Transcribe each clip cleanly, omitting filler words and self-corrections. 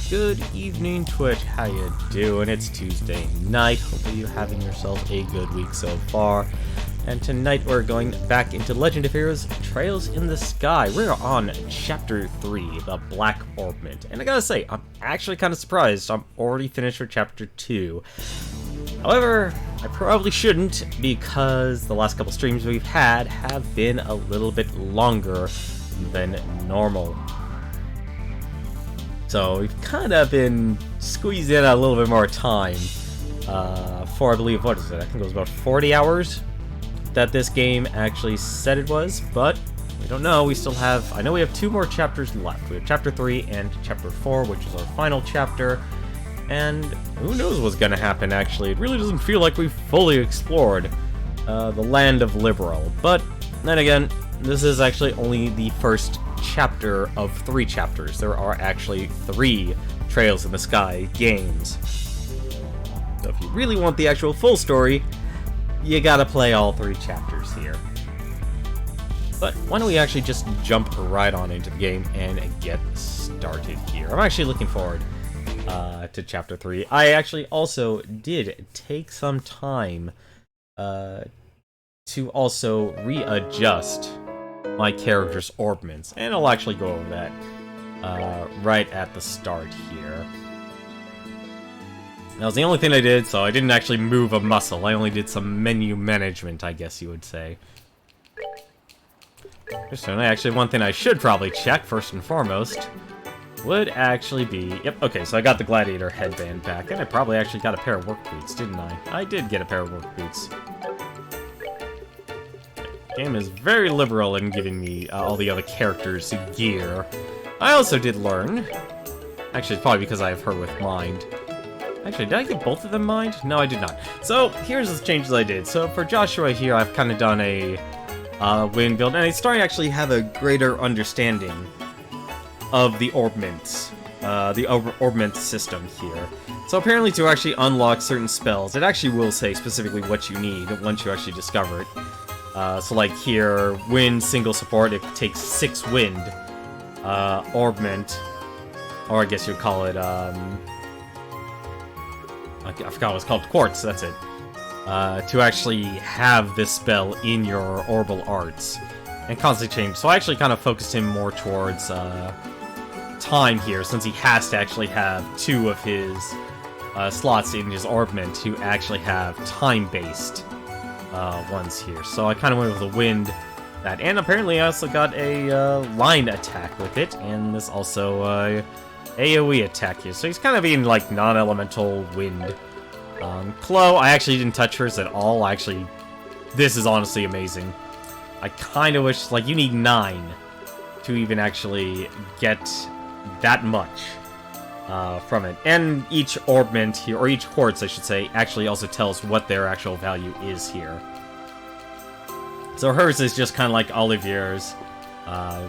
Good evening, Twitch. How you doing? It's Tuesday night. Hopefully you're having yourself a good week so far. And tonight we're going back into Legend of Heroes Trails in the Sky. We're on Chapter 3, the Black Orbment. And I gotta say, I'm actually kind of surprised. I'm already finished with Chapter 2. However, I probably shouldn't, because the last couple streams we've had have been a little bit longer than normal. So we've kind of been squeezed in a little bit more time for, I believe, what is it? I think it was about 40 hours that this game actually said it was, but we don't know. We still have, I know we have 2 more chapters left. We have Chapter 3 and Chapter 4, which is our final chapter, and who knows what's going to happen, actually. It really doesn't feel like we've fully explored the land of Liberal, but then again, this is actually only the first chapter of 3 chapters. There are actually 3 Trails in the Sky games. So if you really want the actual full story, you gotta play all 3 chapters here. But why don't we actually just jump right on into the game and get started here. I'm actually looking forward to Chapter 3. I actually also did take some time to also readjust my character's orbments, and I'll actually go over that right at the start here. That was the only thing I did, so I didn't actually move a muscle. I only did some menu management, I guess you would say. So actually, one thing I should probably check, first and foremost, would actually be... Yep, okay, so I got the Gladiator headband back, and I probably actually got a pair of work boots, didn't I? I did get a pair of work boots. Game is very liberal in giving me all the other characters' gear. I also did learn. Actually, it's probably because I have her with mind. Actually, did I get both of them mind? No, I did not. So, here's the changes I did. So, for Joshua here, I've kind of done a wind build, and I'm starting to actually have a greater understanding of the Orbments. The Orbment system here. So, apparently to actually unlock certain spells, it actually will say specifically what you need once you actually discover it. So like here, wind single support, it takes 6 wind, Orbment, or I guess you'd call it, I forgot what it's called, Quartz, that's it, to actually have this spell in your Orbal Arts, and constantly change. So I actually kind of focused him more towards, time here, since he has to actually have 2 of his, slots in his Orbment to actually have time-based ones here. So I kind of went with the wind, that, and apparently I also got a line attack with it, and this also AoE attack here. So he's kind of being like non-elemental wind. Chloe, I actually didn't touch hers at all. This is honestly amazing. I kind of wish, like, you need 9 to even actually get that much from it. And each Orbment here, or each Quartz, I should say, actually also tells what their actual value is here. So hers is just kind of like Olivier's,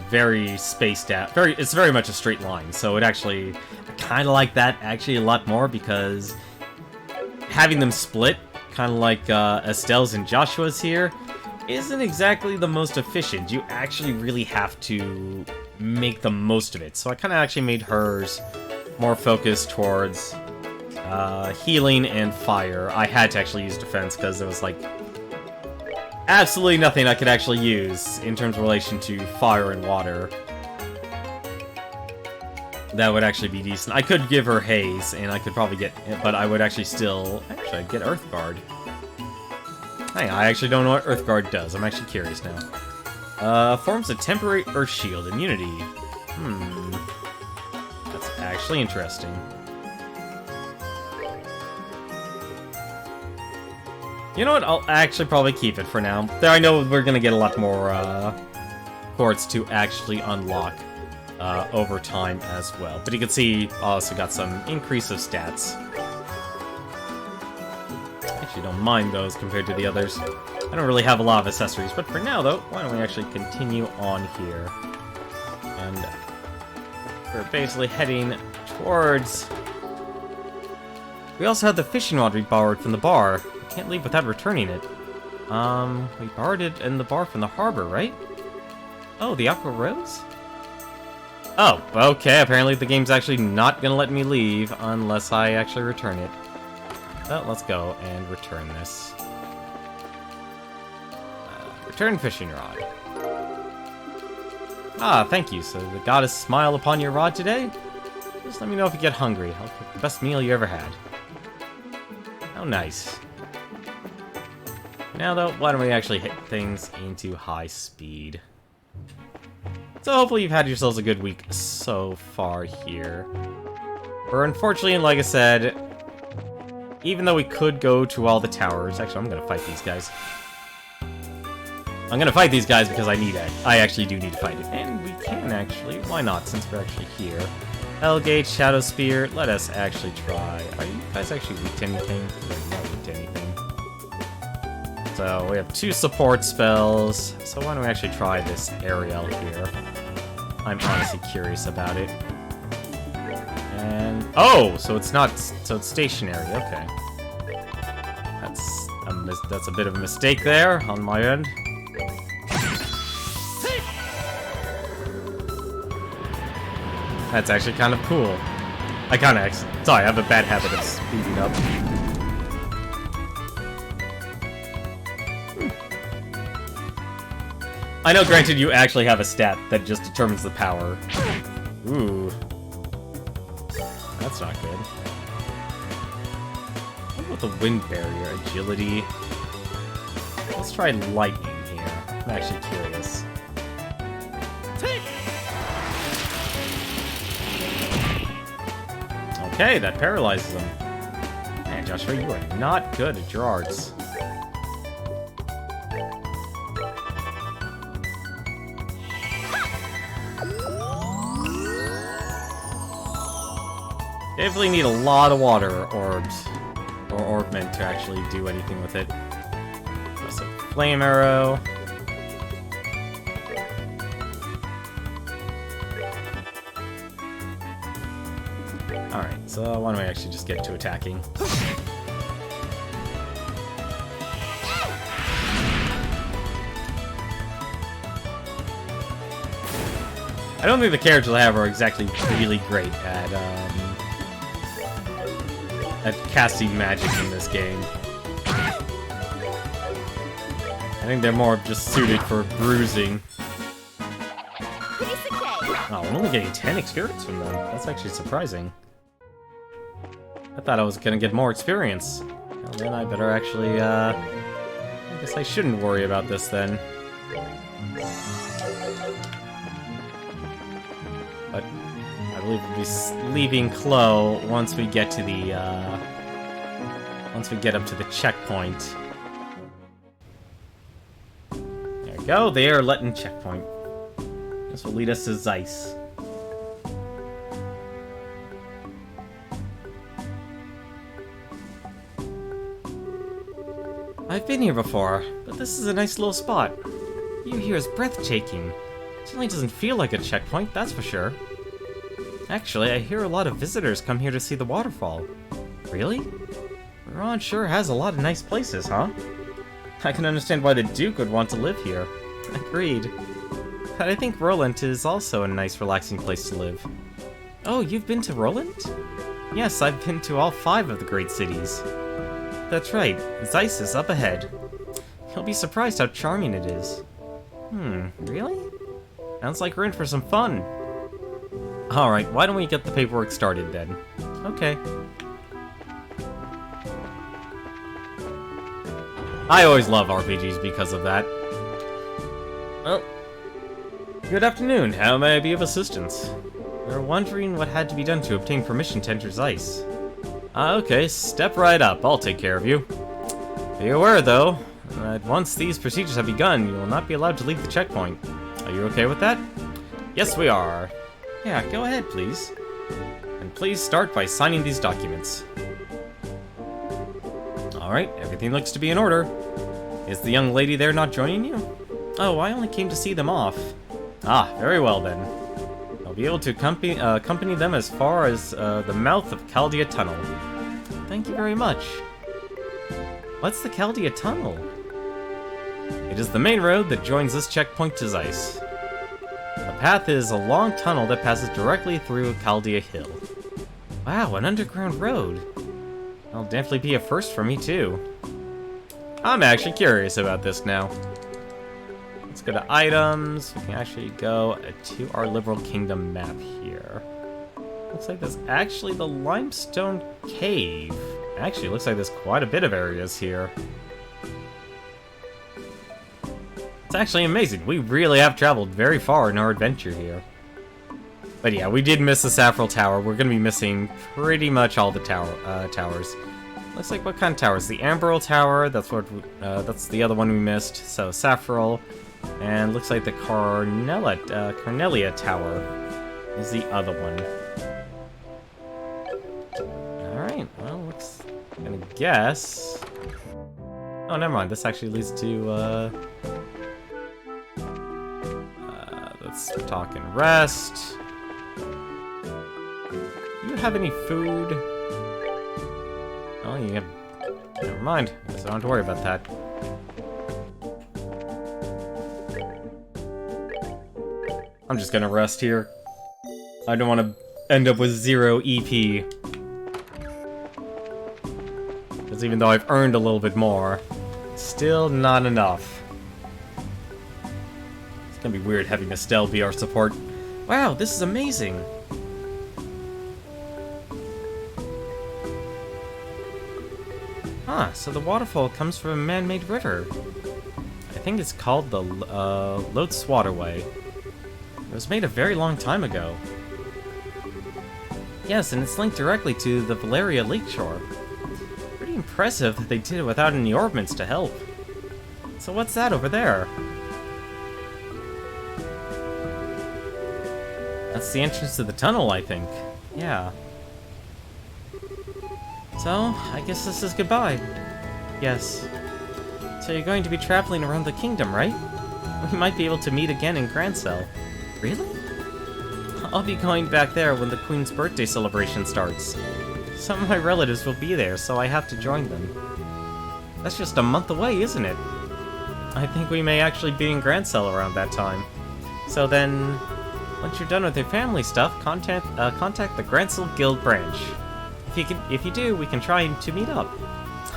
very spaced out. It's very much a straight line. So it actually, I kind of like that actually a lot more, because having them split, kind of like Estelle's and Joshua's here, isn't exactly the most efficient. You actually really have to make the most of it. So I kind of actually made hers more focused towards healing and fire. I had to actually use defense because there was like absolutely nothing I could actually use in terms of relation to fire and water that would actually be decent. I could give her haze, and I could probably get, but I would actually still, I'd get Earthguard. Hey, I actually don't know what Earthguard does. I'm actually curious now. Forms a temporary Earth Shield immunity. That's actually interesting. You know what? I'll actually probably keep it for now. There, I know we're gonna get a lot more quartz to actually unlock over time as well. But you can see I also got some increase of stats. Actually, don't mind those compared to the others. I don't really have a lot of accessories, but for now, though, why don't we actually continue on here? And we're basically heading towards... We also had the fishing rod we borrowed from the bar. We can't leave without returning it. We borrowed it in the bar from the harbor, right? Oh, the Aqua Rose? Oh, okay, apparently the game's actually not gonna let me leave unless I actually return it. Well, let's go and return this. Return fishing rod. Ah, thank you. So the goddess smile upon your rod today? Just let me know if you get hungry. I'll cook the best meal you ever had. How nice. Now though, why don't we actually hit things into high speed? So hopefully you've had yourselves a good week so far here. Or unfortunately, like I said, even though we could go to all the towers... Actually, I'm gonna fight these guys. I'm gonna fight these guys because I need it. I actually do need to fight it. And we can actually. Why not, since we're actually here? Hellgate, Shadow Spear, let us actually try. Are you guys actually weak to anything? You're not weak to anything. So we have 2 support spells. So why don't we actually try this Ariel here? I'm honestly curious about it. And oh, so it's not. So it's stationary. Okay. That's a bit of a mistake there on my end. That's actually kind of cool. Sorry, I have a bad habit of speeding up. I know, granted, you actually have a stat that just determines the power. Ooh. That's not good. What about the wind barrier? Agility? Let's try lightning here. I'm actually curious. Okay, that paralyzes him. Man, Joshua, you are not good at your arts. Definitely need a lot of water orbs, or Orbment to actually do anything with it. Plus a flame arrow. Alright, so why don't we actually just get to attacking? I don't think the characters I have are exactly really great at casting magic in this game. I think they're more just suited for bruising. Oh, I'm only getting 10 experience from them. That's actually surprising. I thought I was gonna get more experience. Well, then I better actually, I guess I shouldn't worry about this then. But I believe we'll be leaving Clo once we get to the, once we get up to the checkpoint. There we go, they are letting checkpoint. This will lead us to Zeiss. I've been here before, but this is a nice little spot. View here is breathtaking. It certainly doesn't feel like a checkpoint, that's for sure. Actually, I hear a lot of visitors come here to see the waterfall. Really? Ron sure has a lot of nice places, huh? I can understand why the Duke would want to live here. Agreed. But I think Roland is also a nice, relaxing place to live. Oh, you've been to Roland? Yes, I've been to all 5 of the great cities. That's right, Zeiss is up ahead. You'll be surprised how charming it is. Really? Sounds like we're in for some fun. Alright, why don't we get the paperwork started then? Okay. I always love RPGs because of that. Well, good afternoon, how may I be of assistance? We're wondering what had to be done to obtain permission to enter Zeiss. Okay, step right up, I'll take care of you. Be aware, though, that once these procedures have begun, you will not be allowed to leave the checkpoint. Are you okay with that? Yes, we are. Yeah, go ahead, please. And please start by signing these documents. Alright, everything looks to be in order. Is the young lady there not joining you? Oh, I only came to see them off. Ah, very well then. I'll be able to accompany them as far as the mouth of Chaldea Tunnel. Thank you very much. What's the Chaldea Tunnel? It is the main road that joins this checkpoint to Zeiss. But path is a long tunnel that passes directly through Chaldea Hill. Wow, an underground road. That'll definitely be a first for me, too. I'm actually curious about this now. Let's go to items. We can actually go to our Liberal Kingdom map here. Looks like there's actually the Limestone Cave. Actually, looks like there's quite a bit of areas here. It's actually amazing. We really have traveled very far in our adventure here. But yeah, we did miss the Saffron Tower. We're going to be missing pretty much all the towers. Looks like what kind of towers? The Amberl Tower, that's the other one we missed. So Saffron. And looks like the Cornelia Tower is the other one. Alright, well, I'm gonna guess... Oh, never mind. This actually leads to, let's talk and rest. Do you have any food? Oh, you have... Never mind. I guess I don't have to worry about that. I'm just gonna rest here. I don't want to end up with 0 EP. Because even though I've earned a little bit more, it's still not enough. It's gonna be weird having Estelle be our support. Wow, this is amazing! Ah, so the waterfall comes from a man-made river. I think it's called the Lotz Waterway. It was made a very long time ago. Yes, and it's linked directly to the Valeria Lakeshore. Pretty impressive that they did it without any Orbments to help. So what's that over there? That's the entrance to the tunnel, I think. Yeah. So, I guess this is goodbye. Yes. So you're going to be traveling around the kingdom, right? We might be able to meet again in Grancel. Really? I'll be going back there when the Queen's birthday celebration starts. Some of my relatives will be there, so I have to join them. That's just a month away, isn't it? I think we may actually be in Grancel around that time. So then, once you're done with your family stuff, contact the Grancel Guild branch. If you do, we can try to meet up.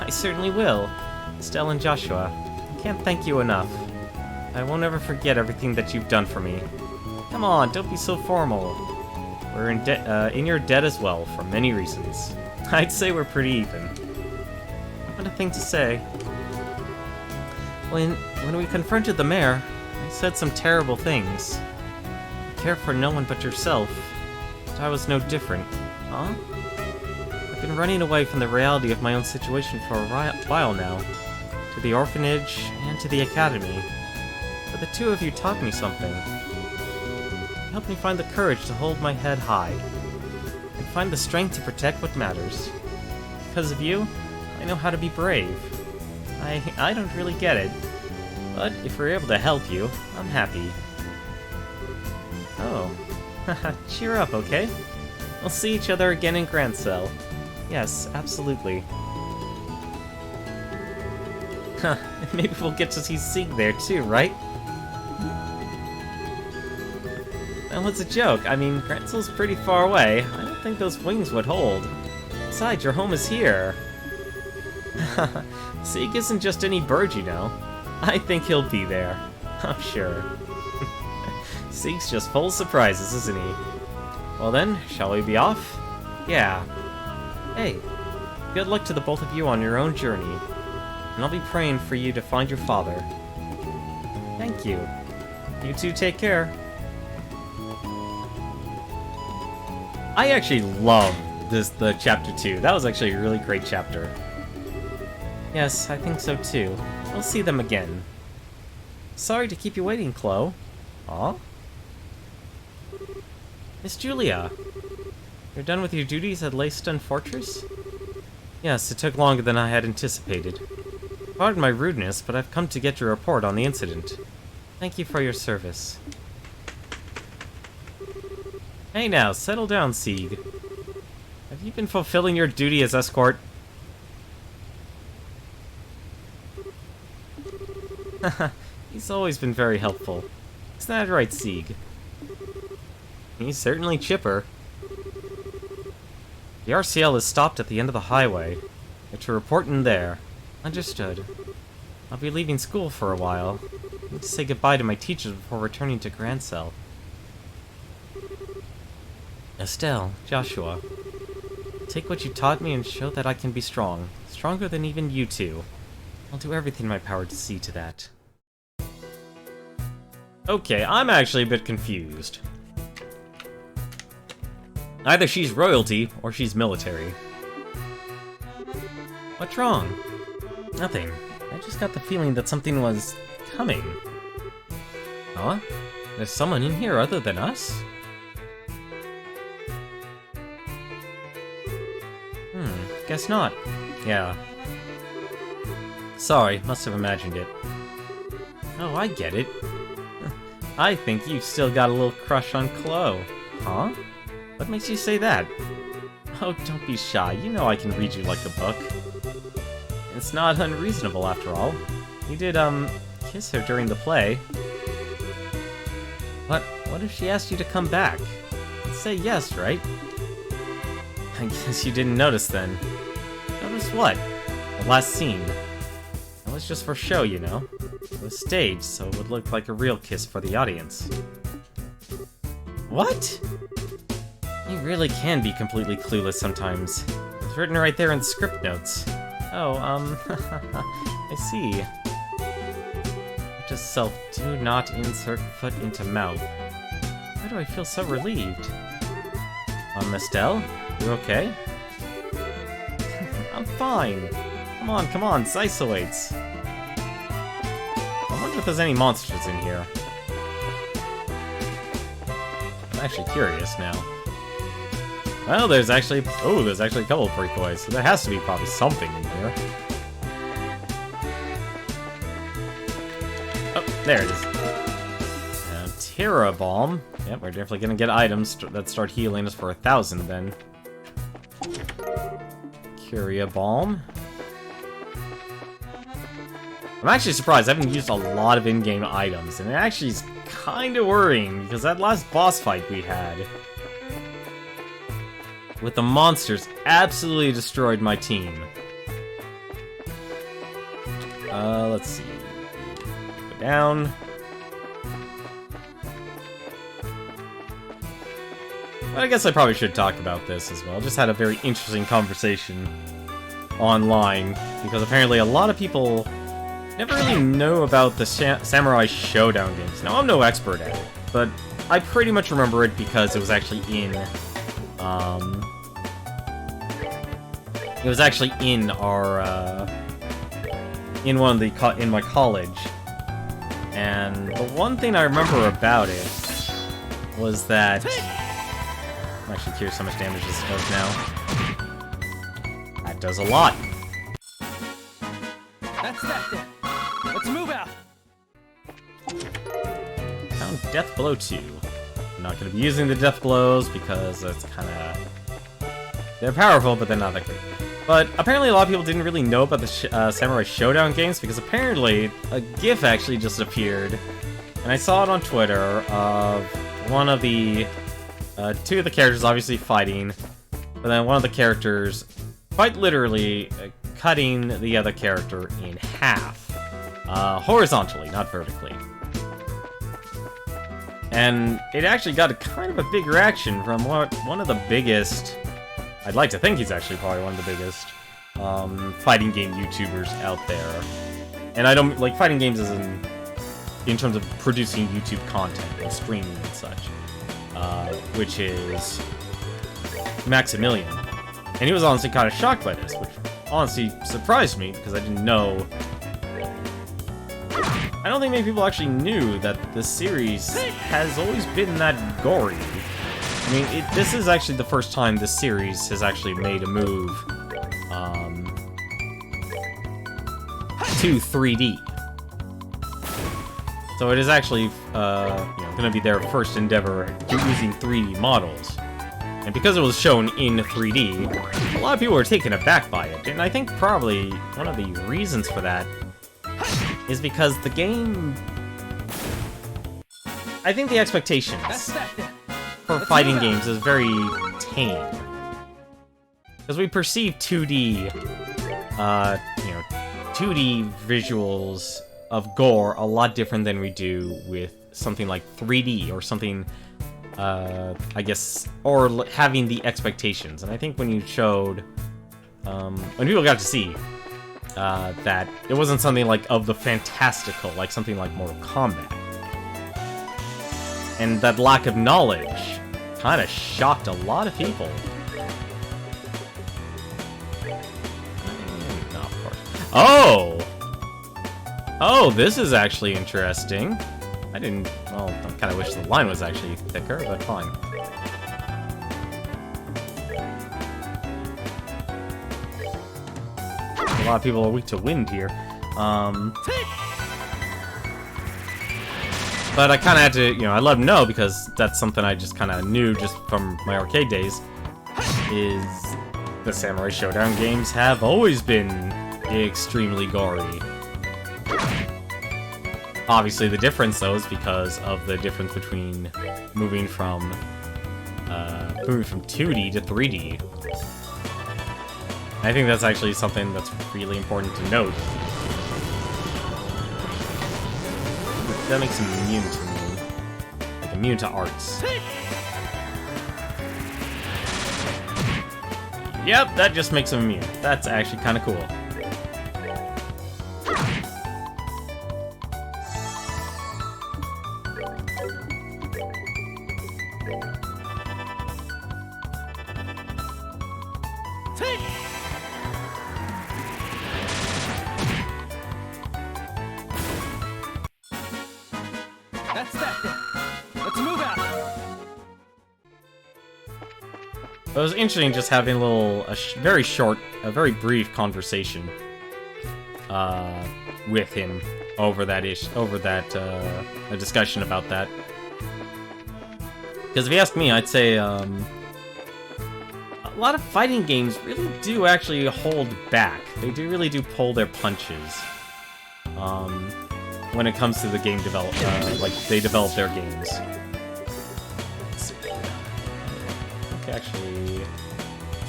I certainly will. Estelle and Joshua, I can't thank you enough. I won't ever forget everything that you've done for me. Come on, don't be so formal. We're in your debt as well, for many reasons. I'd say we're pretty even. What a thing to say. When we confronted the mayor, he said some terrible things. You care for no one but yourself. But I was no different. Huh? I've been running away from the reality of my own situation for a while now. To the orphanage and to the academy. But the two of you taught me something. Help me find the courage to hold my head high, and find the strength to protect what matters. Because of you, I know how to be brave. I don't really get it, but if we're able to help you, I'm happy. Oh, cheer up, okay? We'll see each other again in Grancel. Yes, absolutely. Maybe we'll get to see Sieg there too, right? Well, it's a joke. I mean, Grancel's pretty far away. I don't think those wings would hold. Besides, your home is here. Sieg isn't just any bird, you know. I think he'll be there. I'm sure. Sieg's just full of surprises, isn't he? Well then, shall we be off? Yeah. Hey, good luck to the both of you on your own journey. And I'll be praying for you to find your father. Thank you. You two take care. I actually love the chapter 2. That was actually a really great chapter. Yes, I think so too. We'll see them again. Sorry to keep you waiting, Chloe. Aw? Miss Julia, you're done with your duties at Leyston Fortress? Yes, it took longer than I had anticipated. Pardon my rudeness, but I've come to get your report on the incident. Thank you for your service. Hey now, settle down, Sieg. Have you been fulfilling your duty as escort? He's always been very helpful. Isn't that right, Sieg? He's certainly chipper. The RCL is stopped at the end of the highway. You're to report in there. Understood. I'll be leaving school for a while. I need to say goodbye to my teachers before returning to Grand Cell. Estelle, Joshua. Take what you taught me and show that I can be strong. Stronger than even you two. I'll do everything in my power to see to that. Okay, I'm actually a bit confused. Either she's royalty, or she's military. What's wrong? Nothing. I just got the feeling that something was coming. Huh? There's someone in here other than us? Guess not. Yeah. Sorry, must have imagined it. Oh, I get it. I think you've still got a little crush on Chloe. Huh? What makes you say that? Oh, don't be shy. You know I can read you like a book. It's not unreasonable, after all. You did, kiss her during the play. What if she asked you to come back? Say yes, right? I guess you didn't notice then. Notice what? The last scene. It was just for show, you know. It was staged, so it would look like a real kiss for the audience. What? You really can be completely clueless sometimes. It's written right there in the script notes. Oh, I see. Just self, do not insert foot into mouth. Why do I feel so relieved? Estelle? You okay? I'm fine. Come on, Zeiss awaits. I wonder if there's any monsters in here. I'm actually curious now. Well, there's actually a couple of decoys, so there has to be probably something in here. Oh, there it is. Terra Balm. Yep, we're definitely gonna get items that start healing us for 1,000 then. Curia Balm. I'm actually surprised. I haven't used a lot of in-game items, and it actually is kind of worrying, because that last boss fight we had with the monsters absolutely destroyed my team. Let's see. Go down. But I guess I probably should talk about this as well. Just had a very interesting conversation online, because apparently a lot of people never really know about the Samurai Showdown games. Now, I'm no expert at it, but I pretty much remember it because it was actually in, our, in my college. And the one thing I remember about it was that... I'm actually curious how much damage this does now. That does a lot. That's that then. Let's move out. Found Death Blow 2. I'm not going to be using the Death Blows because it's kind of... They're powerful, but they're not that great. But apparently a lot of people didn't really know about the Samurai Showdown games because apparently a GIF actually just appeared. And I saw it on Twitter of one of the... two of the characters obviously fighting, but then one of the characters, quite literally, cutting the other character in half. Horizontally, not vertically. And it actually got a kind of a big reaction from one of the biggest... I'd like to think he's actually probably one of the biggest fighting game YouTubers out there. And I don't... like, fighting games as in terms of producing YouTube content and streaming and such. Which is Maximilian. And he was honestly kind of shocked by this, which honestly surprised me, because I didn't know... I don't think many people actually knew that the series has always been that gory. I mean, this is actually the first time this series has actually made a move, to 3D. So it is actually, going to be their first endeavor using 3D models. And because it was shown in 3D, a lot of people were taken aback by it. And I think probably one of the reasons for that is because the game I think the expectations That's that then. for fighting games is very tame. Because we perceive 2D, 2D visuals of gore a lot different than we do with something like 3D or something, I guess, or having the expectations. And I think when you showed, when people got to see that it wasn't something like of the fantastical, like something like Mortal Kombat, and that lack of knowledge kind of shocked a lot of people. No, of course. Oh! Oh, this is actually interesting. I didn't... Well, I kind of wish the line was actually thicker, but fine. A lot of people are weak to wind here. But I kind of had to, I let him know because that's something I just kind of knew just from my arcade days, is the Samurai Showdown games have always been extremely gory. Obviously, the difference, though, is because of the difference between moving from 2D to 3D. I think that's actually something that's really important to note. That makes him immune to me. Like, immune to arts. Yep, that just makes him immune. That's actually kind of cool. That's that then. Let's move out. It was interesting just having a very brief conversation with him over that a discussion about that. Because if you ask me, I'd say a lot of fighting games really do actually hold back. They really do pull their punches. When it comes to the game development, like they develop their games. Okay,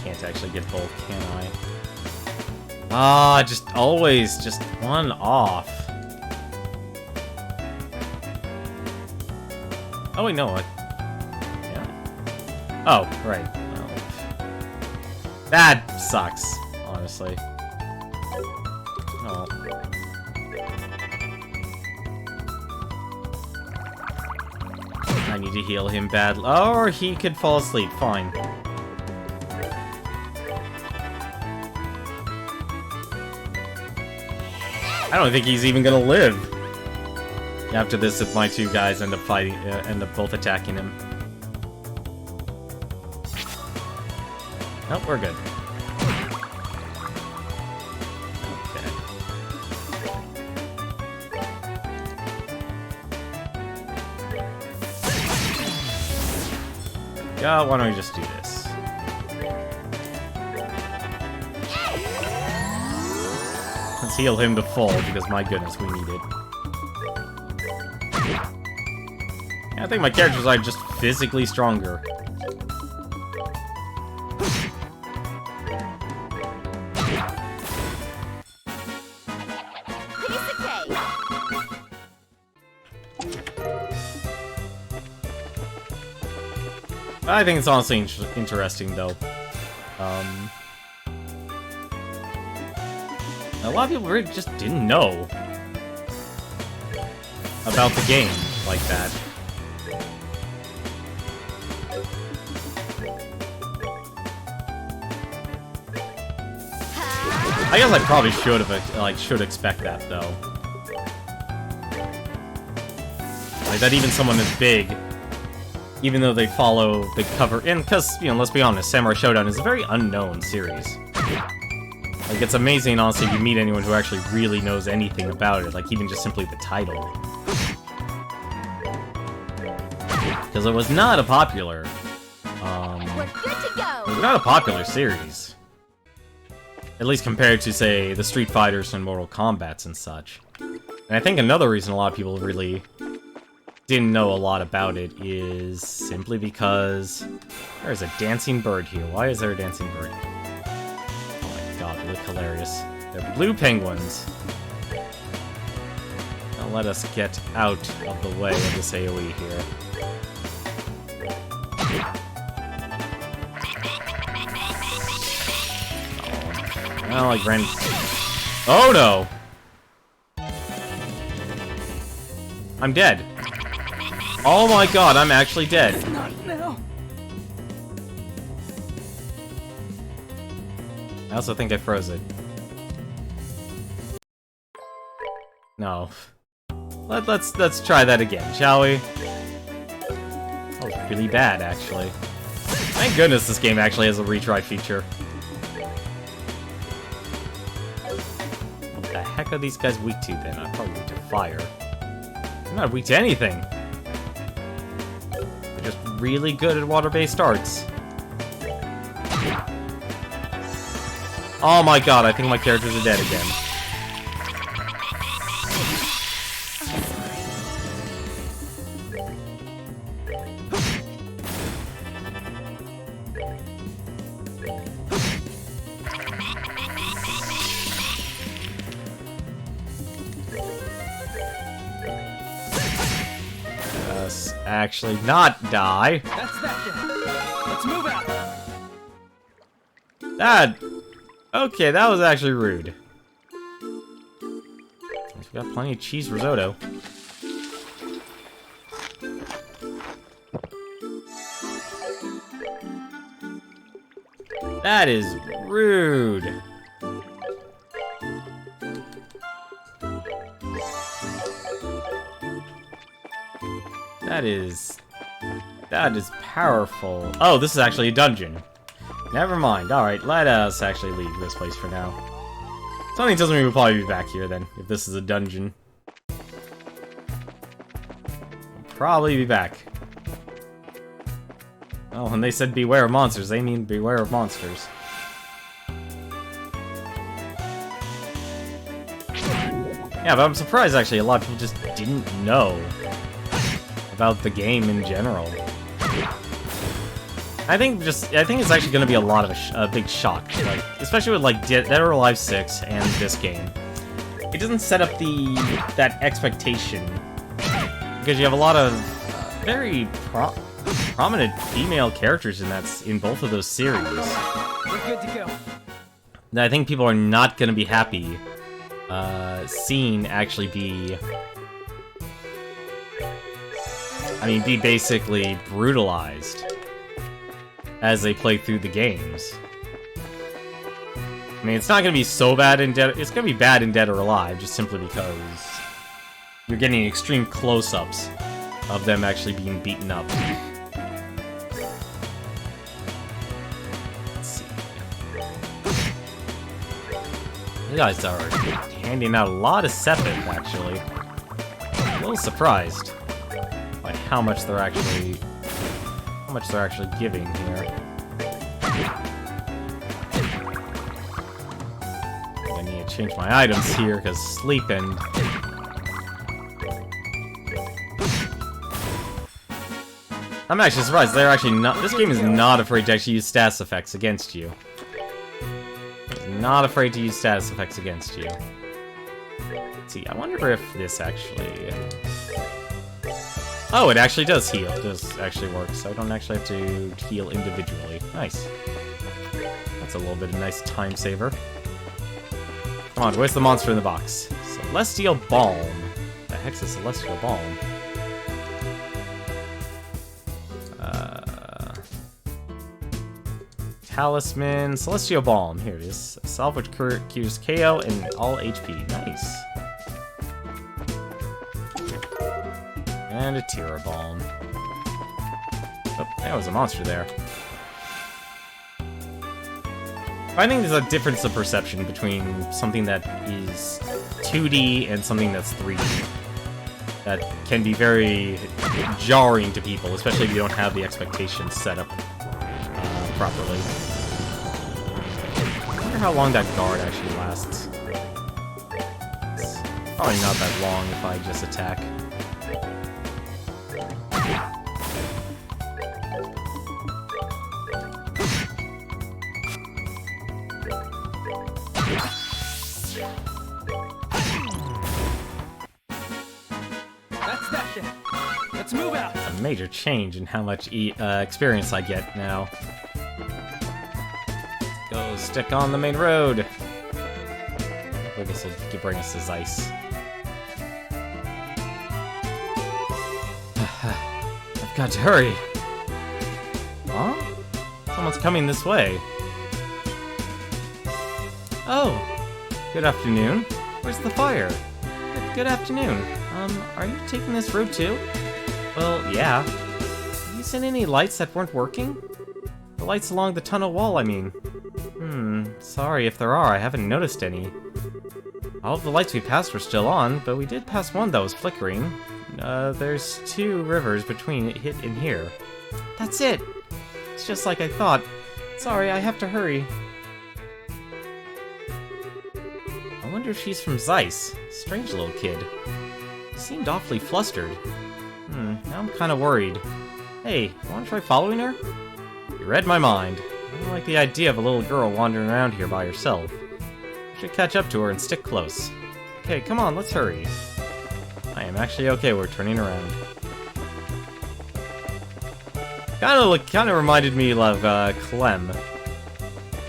can't actually get both, can I? Ah, just always just one off. Oh wait, no. Yeah. Oh, right. Oh. That sucks, honestly. Oh. I need to heal him badly. Or he could fall asleep. Fine. I don't think he's even gonna live. After this, if my two guys end up both attacking him. Nope, we're good. Yeah, why don't we just do this? Let's heal him to full, because my goodness, we need it. Yeah, I think my characters are just physically stronger. I think it's honestly interesting, though. A lot of people really just didn't know about the game like that. I guess I probably should have, should expect that, though. Like, that even someone as big, even though they follow the cover, and because, let's be honest, Samurai Showdown is a very unknown series. Like, it's amazing, honestly, if you meet anyone who actually really knows anything about it, like, even just simply the title. Because it was not a popular, We're good to go. it was not a popular series. At least compared to, say, the Street Fighters and Mortal Kombats and such. And I think another reason a lot of people really didn't know a lot about it is simply because there's a dancing bird here. Why is there a dancing bird? Oh my god, they look hilarious. They're blue penguins. Now let us get out of the way of this AoE here. Oh, like ran. Oh no! I'm dead. Oh my god, I'm actually dead. Not now. I also think I froze it. No. Let's try that again, shall we? That was really bad, actually. Thank goodness this game actually has a retry feature. What the heck are these guys weak to then? I'm probably weak to fire. I'm not weak to anything. They're just really good at water-based arts. Oh my god, I think my characters are dead again. Actually not die. That's that then. Let's move out. That... Okay, that was actually rude. We got plenty of cheese risotto. That is rude. That is powerful. Oh, this is actually a dungeon. Never mind. Alright, let us actually leave this place for now. Something tells me we'll probably be back here then, if this is a dungeon. We'll probably be back. Oh, when they said beware of monsters, they mean beware of monsters. Yeah, but I'm surprised actually a lot of people just didn't know about the game in general. I think it's actually going to be a lot of a big shock, like especially with like Dead or Alive 6 and this game. It doesn't set up that expectation because you have a lot of very prominent female characters in both of those series. We're good to go. That I think people are not going to be happy seeing actually be. Be basically brutalized as they play through the games. I mean, it's not gonna be so bad in Dead. It's gonna be bad in Dead or Alive, just simply because you're getting extreme close-ups of them actually being beaten up. Let's see. You guys are handing out a lot of Sepith, actually. I'm a little surprised by how much they're actually giving here. I need to change my items here because sleep and I'm actually surprised they're actually not. This game is not afraid to actually use status effects against you. It's not afraid to use status effects against you. Let's see, I wonder if this actually. Oh, it actually does heal. It does actually work, so I don't actually have to heal individually. Nice. That's a little bit of a nice time saver. Come on, where's the monster in the box? Celestial Balm. The heck's a Celestial Balm? Talisman, Celestial Balm. Here it is. Salve which cures KO and all HP. Nice. And a Tira Balm. Oh, there was a monster there. I think there's a difference of perception between something that is 2D and something that's 3D. That can be very jarring to people, especially if you don't have the expectations set up properly. I wonder how long that guard actually lasts. It's probably not that long if I just attack. That's that then. Let's move out. A major change in how much experience I get now. Go stick on the main road. Hopefully this will bring us to Zeiss. I've got to hurry. Huh? Someone's coming this way. Oh, good afternoon. Where's the fire? Good afternoon. Are you taking this road too? Well, yeah. Have you seen any lights that weren't working? The lights along the tunnel wall, I mean. Sorry if there are, I haven't noticed any. All of the lights we passed were still on, but we did pass one that was flickering. There's 2 rivers between it and here. That's it! It's just like I thought. Sorry, I have to hurry. I wonder if she's from Zeiss. Strange little kid. She seemed awfully flustered. Now I'm kinda worried. Hey, wanna try following her? You read my mind. I don't like the idea of a little girl wandering around here by herself. We should catch up to her and stick close. Okay, come on, let's hurry. I am actually okay with turning around. Kinda reminded me of Clem.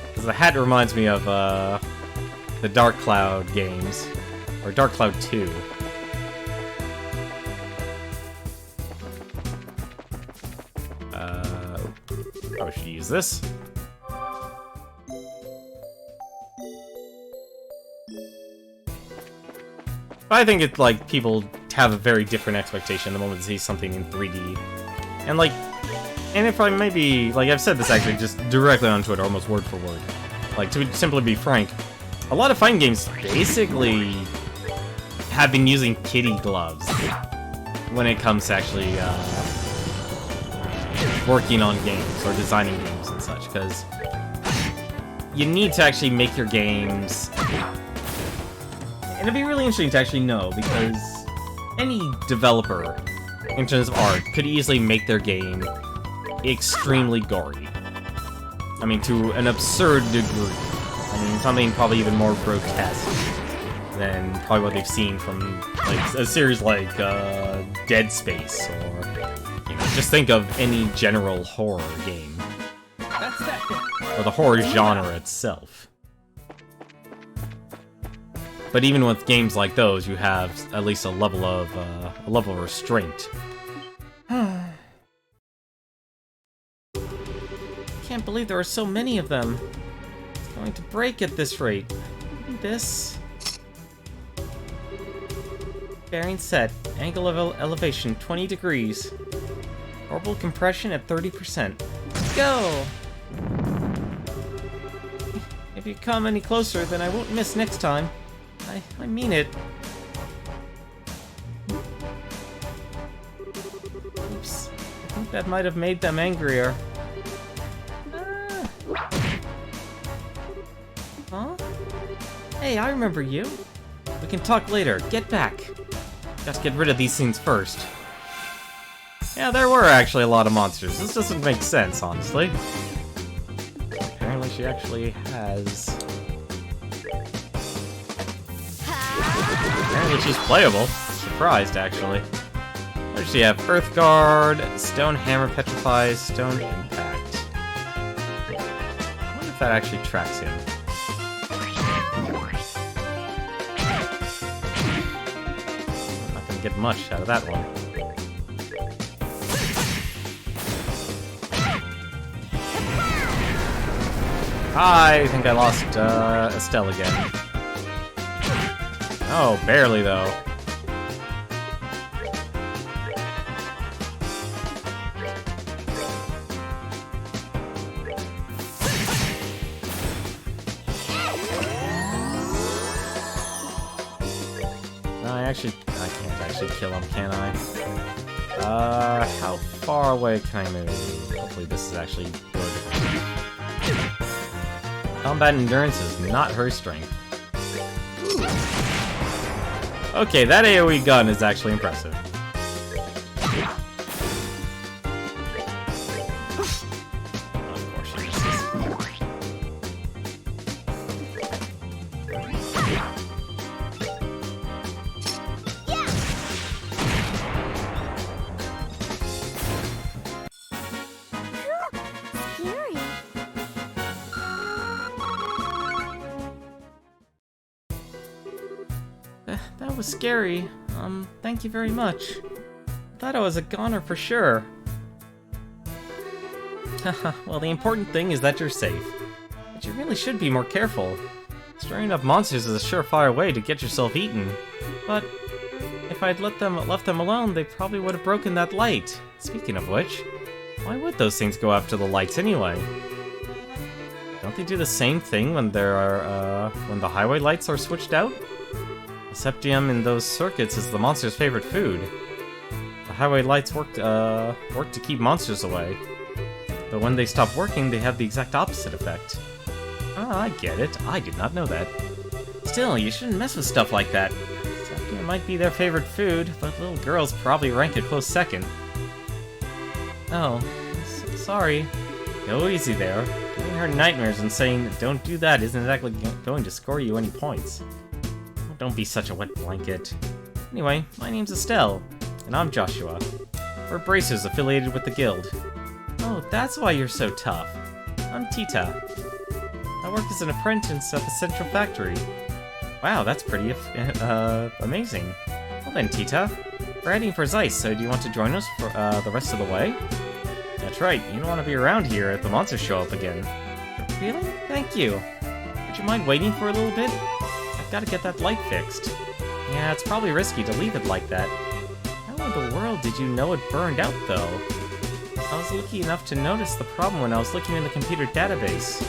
Because the hat reminds me of the Dark Cloud games. Or Dark Cloud 2. Oh, I should use this. But I think it's like people have a very different expectation the moment they see something in 3D. And like, and if I may be, like I've said this actually just directly on Twitter, almost word for word. Like, to simply be frank, a lot of fighting games basically have been using kitty gloves when it comes to actually working on games or designing games and such, because you need to actually make your games. And it'd be really interesting to actually know, because any developer, in terms of art, could easily make their game extremely gory. I mean, to an absurd degree. I mean, something probably even more grotesque than probably what they've seen from like a series like Dead Space, or you know, just think of any general horror game. That's that. Or the horror genre itself. But even with games like those, you have at least a level of restraint. Can't believe there are so many of them. It's going to break at this rate. This. Bearing set. Angle of elevation 20 degrees. Orbital compression at 30%. Let's go! If you come any closer, then I won't miss next time. I mean it. Oops. I think that might have made them angrier. Huh? Hey, I remember you. We can talk later. Get back. Gotta get rid of these things first. Yeah, there were actually a lot of monsters. This doesn't make sense, honestly. Apparently she actually has... Apparently she's playable. Surprised, actually. What does she have? Earth Guard, Stone Hammer Petrifies, Stone Impact. I wonder if that actually tracks him. I'm not gonna get much out of that one. I think I lost Estelle again. Oh, barely though. I can't actually kill him, can I? How far away can I move? Hopefully this is actually good. Combat endurance is not her strength. Okay, that AoE gun is actually impressive. Of course she misses. that was scary. Thank you very much. Thought I was a goner for sure. Haha, well, the important thing is that you're safe. But you really should be more careful. Stirring up monsters is a surefire way to get yourself eaten. But if I'd left them alone, they probably would have broken that light. Speaking of which, why would those things go after the lights anyway? Don't they do the same thing when when the highway lights are switched out? The septium in those circuits is the monster's favorite food. The highway lights work to keep monsters away. But when they stop working, they have the exact opposite effect. Ah, I get it. I did not know that. Still, you shouldn't mess with stuff like that. Septium might be their favorite food, but little girls probably rank a close second. Oh, sorry. Go easy there. Giving her nightmares and saying, don't do that, isn't exactly going to score you any points. Don't be such a wet blanket. Anyway, my name's Estelle, and I'm Joshua. We're bracers affiliated with the guild. Oh, that's why you're so tough. I'm Tita. I work as an apprentice at the central factory. Wow, that's pretty amazing. Well then, Tita, we're heading for Zeiss, so do you want to join us for the rest of the way? That's right, you don't want to be around here if the monsters show up again. Really? Thank you. Would you mind waiting for a little bit? I've got to get that light fixed. Yeah, it's probably risky to leave it like that. How in the world did you know it burned out, though? I was lucky enough to notice the problem when I was looking in the computer database.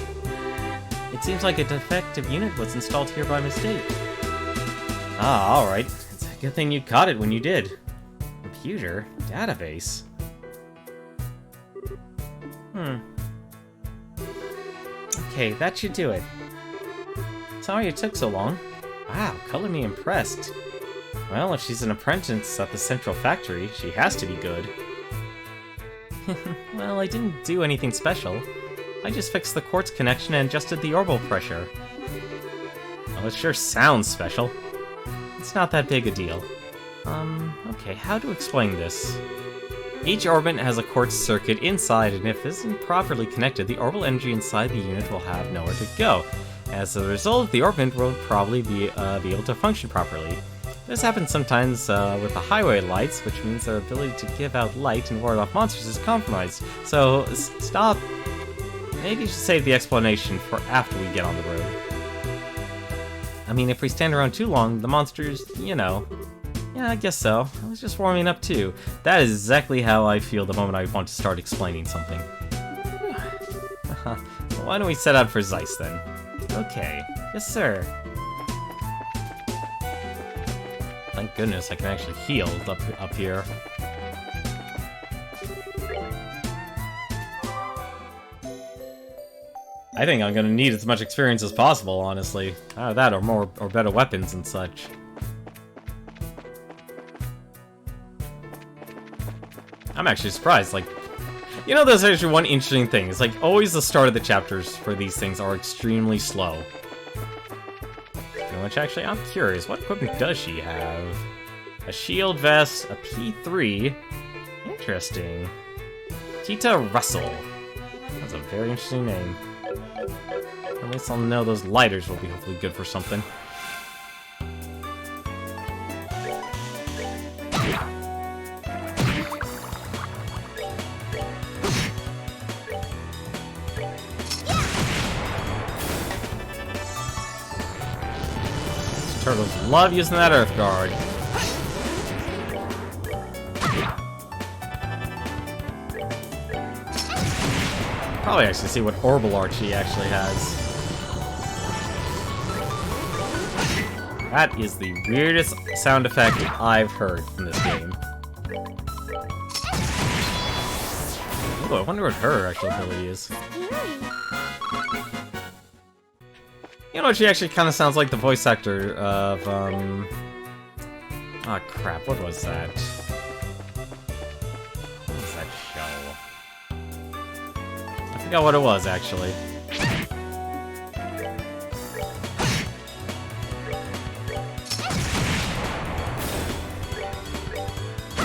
It seems like a defective unit was installed here by mistake. Ah, alright. It's a good thing you caught it when you did. Computer? Database? Okay, that should do it. Sorry it took so long. Wow, color me impressed. Well, if she's an apprentice at the central factory, she has to be good. Well, I didn't do anything special. I just fixed the quartz connection and adjusted the orbital pressure. Well, it sure sounds special. It's not that big a deal. Okay, how to explain this? Each Orbment has a quartz circuit inside, and if this isn't properly connected, the orbital energy inside the unit will have nowhere to go. As a result, the Orbment will probably be able to function properly. This happens sometimes with the highway lights, which means their ability to give out light and ward off monsters is compromised. So, stop. Maybe you should save the explanation for after we get on the road. I mean, if we stand around too long, the monsters, you know. Yeah, I guess so. I was just warming up too. That is exactly how I feel the moment I want to start explaining something. Well, why don't we set out for Zeiss then? Okay. Yes, sir. Thank goodness I can actually heal up here. I think I'm gonna need as much experience as possible, honestly. Either that or more or better weapons and such. I'm actually surprised, like, you know, there's actually one interesting thing. It's like, always the start of the chapters for these things are extremely slow. Which actually, I'm curious, what equipment does she have? A shield vest, a P3. Interesting. Tita Russell. That's a very interesting name. At least I'll know those lighters will be hopefully good for something. Turtles love using that Earth Guard. Probably actually see what Orbital Art she actually has. That is the weirdest sound effect I've heard from this game. Ooh, I wonder what her actual ability is. You know, she actually kind of sounds like the voice actor of, oh crap, what was that? What was that show? I forgot what it was, actually.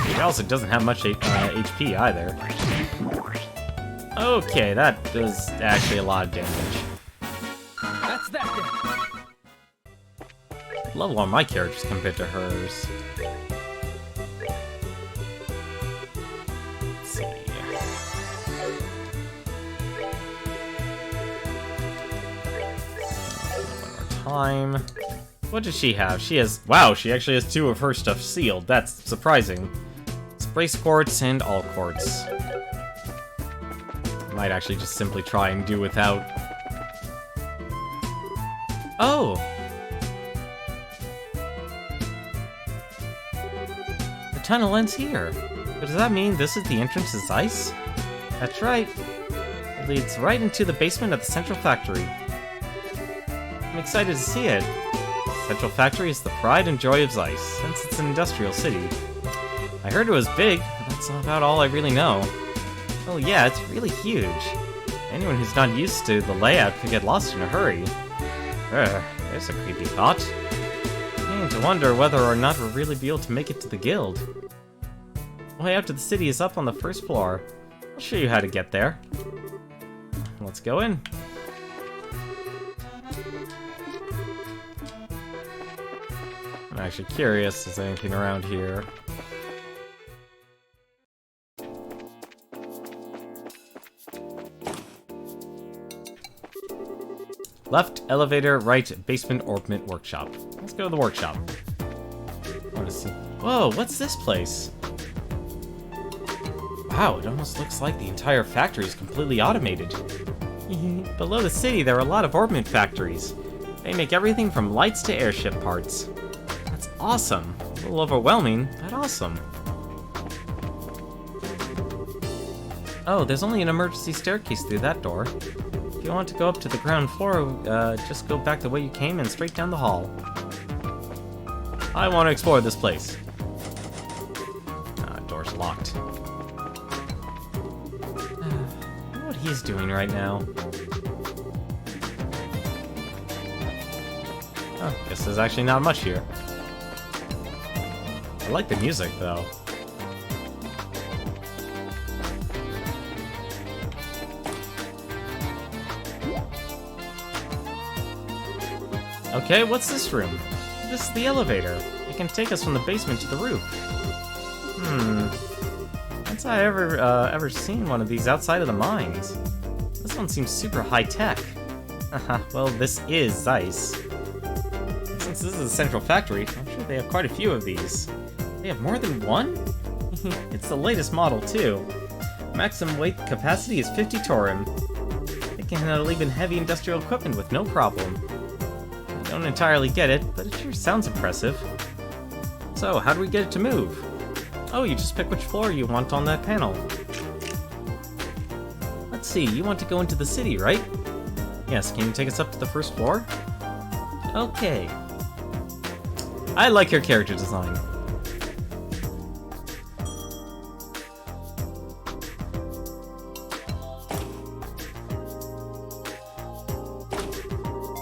It also doesn't have much HP either. Okay, that does actually a lot of damage. level are my characters compared to hers? Let's see. One more time. What does she have? She has... Wow, she actually has 2 of her stuff sealed. That's surprising. Sprace quartz and all quartz. Might actually just simply try and do without... Oh! The tunnel ends here. But does that mean this is the entrance to Zeiss? That's right. It leads right into the basement of the central factory. I'm excited to see it. Central Factory is the pride and joy of Zeiss, since it's an industrial city. I heard it was big, but that's about all I really know. Oh yeah, it's really huge. Anyone who's not used to the layout could get lost in a hurry. There's a creepy thought. Beginning to wonder whether or not we'll really be able to make it to the guild. The way out to the city is up on the 1st floor. I'll show you how to get there. Let's go in. I'm actually curious if there's anything around here. Left, elevator, right, basement, Orbment, workshop. Let's go to the workshop. I want to see. Whoa, what's this place? Wow, it almost looks like the entire factory is completely automated. Below the city, there are a lot of Orbment factories. They make everything from lights to airship parts. That's awesome. A little overwhelming, but awesome. Oh, there's only an emergency staircase through that door. If you want to go up to the ground floor, just go back the way you came and straight down the hall. I want to explore this place. Door's locked. I wonder what he's doing right now. Oh, guess there's actually not much here. I like the music, though. Okay, what's this room? This is the elevator. It can take us from the basement to the roof. Since I ever seen one of these outside of the mines. This one seems super high-tech. Well, this is Zeiss. Since this is a central factory, I'm sure they have quite a few of these. They have more than one? It's the latest model, too. Maximum weight capacity is 50 Torim. It can handle even heavy industrial equipment with no problem. I don't entirely get it, but it sure sounds impressive. So, how do we get it to move? Oh, you just pick which floor you want on that panel. Let's see, you want to go into the city, right? Yes, can you take us up to the 1st floor? Okay. I like your character design.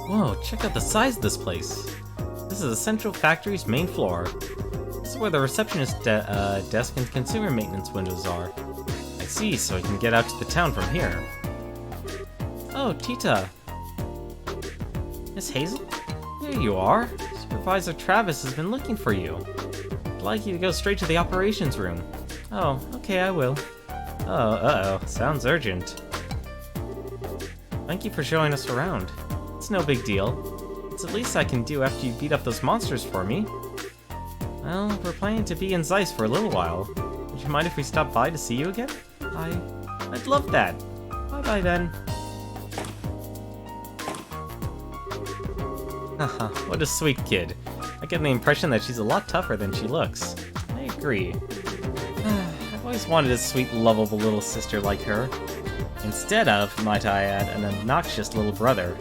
Whoa, check out the size of this place. This is the Central Factory's main floor. This is where the receptionist desk and consumer maintenance windows are. I see, so I can get out to the town from here. Oh, Tita. Miss Hazel? There you are. Supervisor Travis has been looking for you. I'd like you to go straight to the operations room. Oh, okay, I will. Oh, uh-oh. Sounds urgent. Thank you for showing us around. It's no big deal. It's the least I can do after you beat up those monsters for me. Well, we're planning to be in Zeiss for a little while. Would you mind if we stop by to see you again? I'd love that. Bye-bye then. Haha, what a sweet kid. I get the impression that she's a lot tougher than she looks. I agree. I've always wanted a sweet, lovable little sister like her. Instead of, might I add, an obnoxious little brother.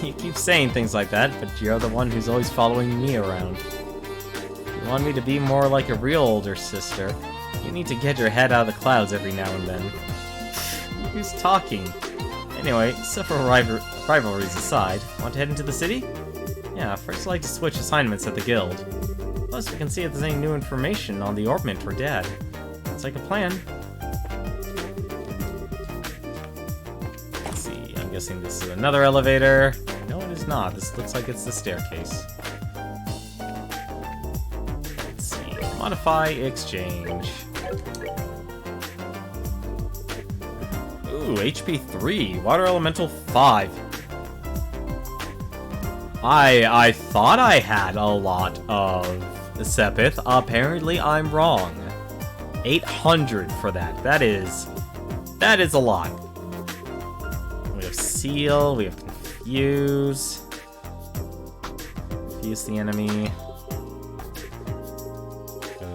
You keep saying things like that, but you're the one who's always following me around. If you want me to be more like a real older sister, you need to get your head out of the clouds every now and then. Who's talking? Anyway, several rivalries aside, want to head into the city? Yeah, first I'd like to switch assignments at the guild. Plus, we can see if there's any new information on the Orbment for Dad. Sounds like a plan. Let's see, I'm guessing this is another elevator. No, it is not. This looks like it's the staircase. Modify exchange. Ooh, HP 3, Water Elemental 5. I thought I had a lot of Sepith. Apparently I'm wrong. 800 for that. That is a lot. We have Seal, we have Confuse. Confuse the enemy.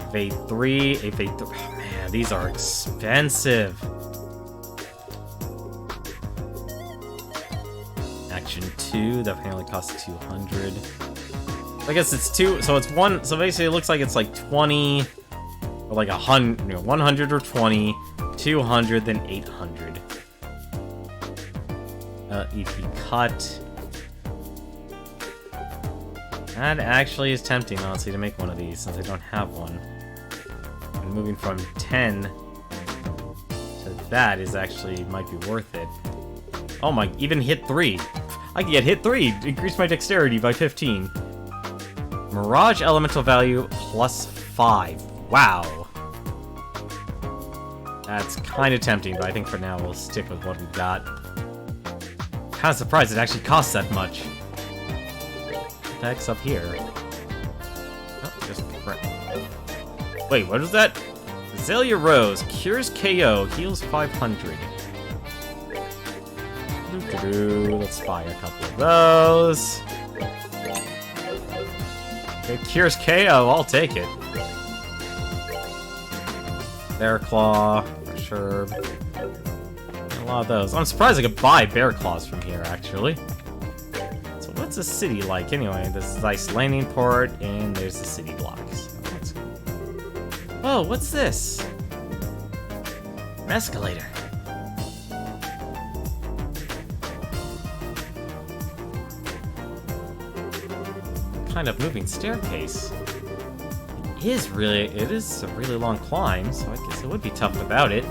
Evade 3, Evade 3. Oh man, these are expensive. Action 2, that apparently costs 200. I guess it's 2, so it's 1, so basically it looks like it's like 20, or like 100, 100 or 20, 200, then 800. EP cut. That actually is tempting, honestly, to make one of these, since I don't have one. And moving from 10 to that is actually, might be worth it. Oh my, even hit 3. I can get hit 3, increase my dexterity by 15. Mirage elemental value plus 5. Wow. That's kind of tempting, but I think for now we'll stick with what we've got. Kind of surprised it actually costs that much. What the heck's up here? Oh, just... Wait, what is that? Azalea Rose. Cures KO. Heals 500. Let's buy a couple of those. It cures KO. I'll take it. Bear Claw. For sure. A lot of those. I'm surprised I could buy Bear Claws from here, actually. So what's the city like, anyway? This is Ice Landing Port, and there's the city blocks. Oh, what's this? An escalator. Kind of moving staircase. It is a really long climb, so I guess it would be tough without it.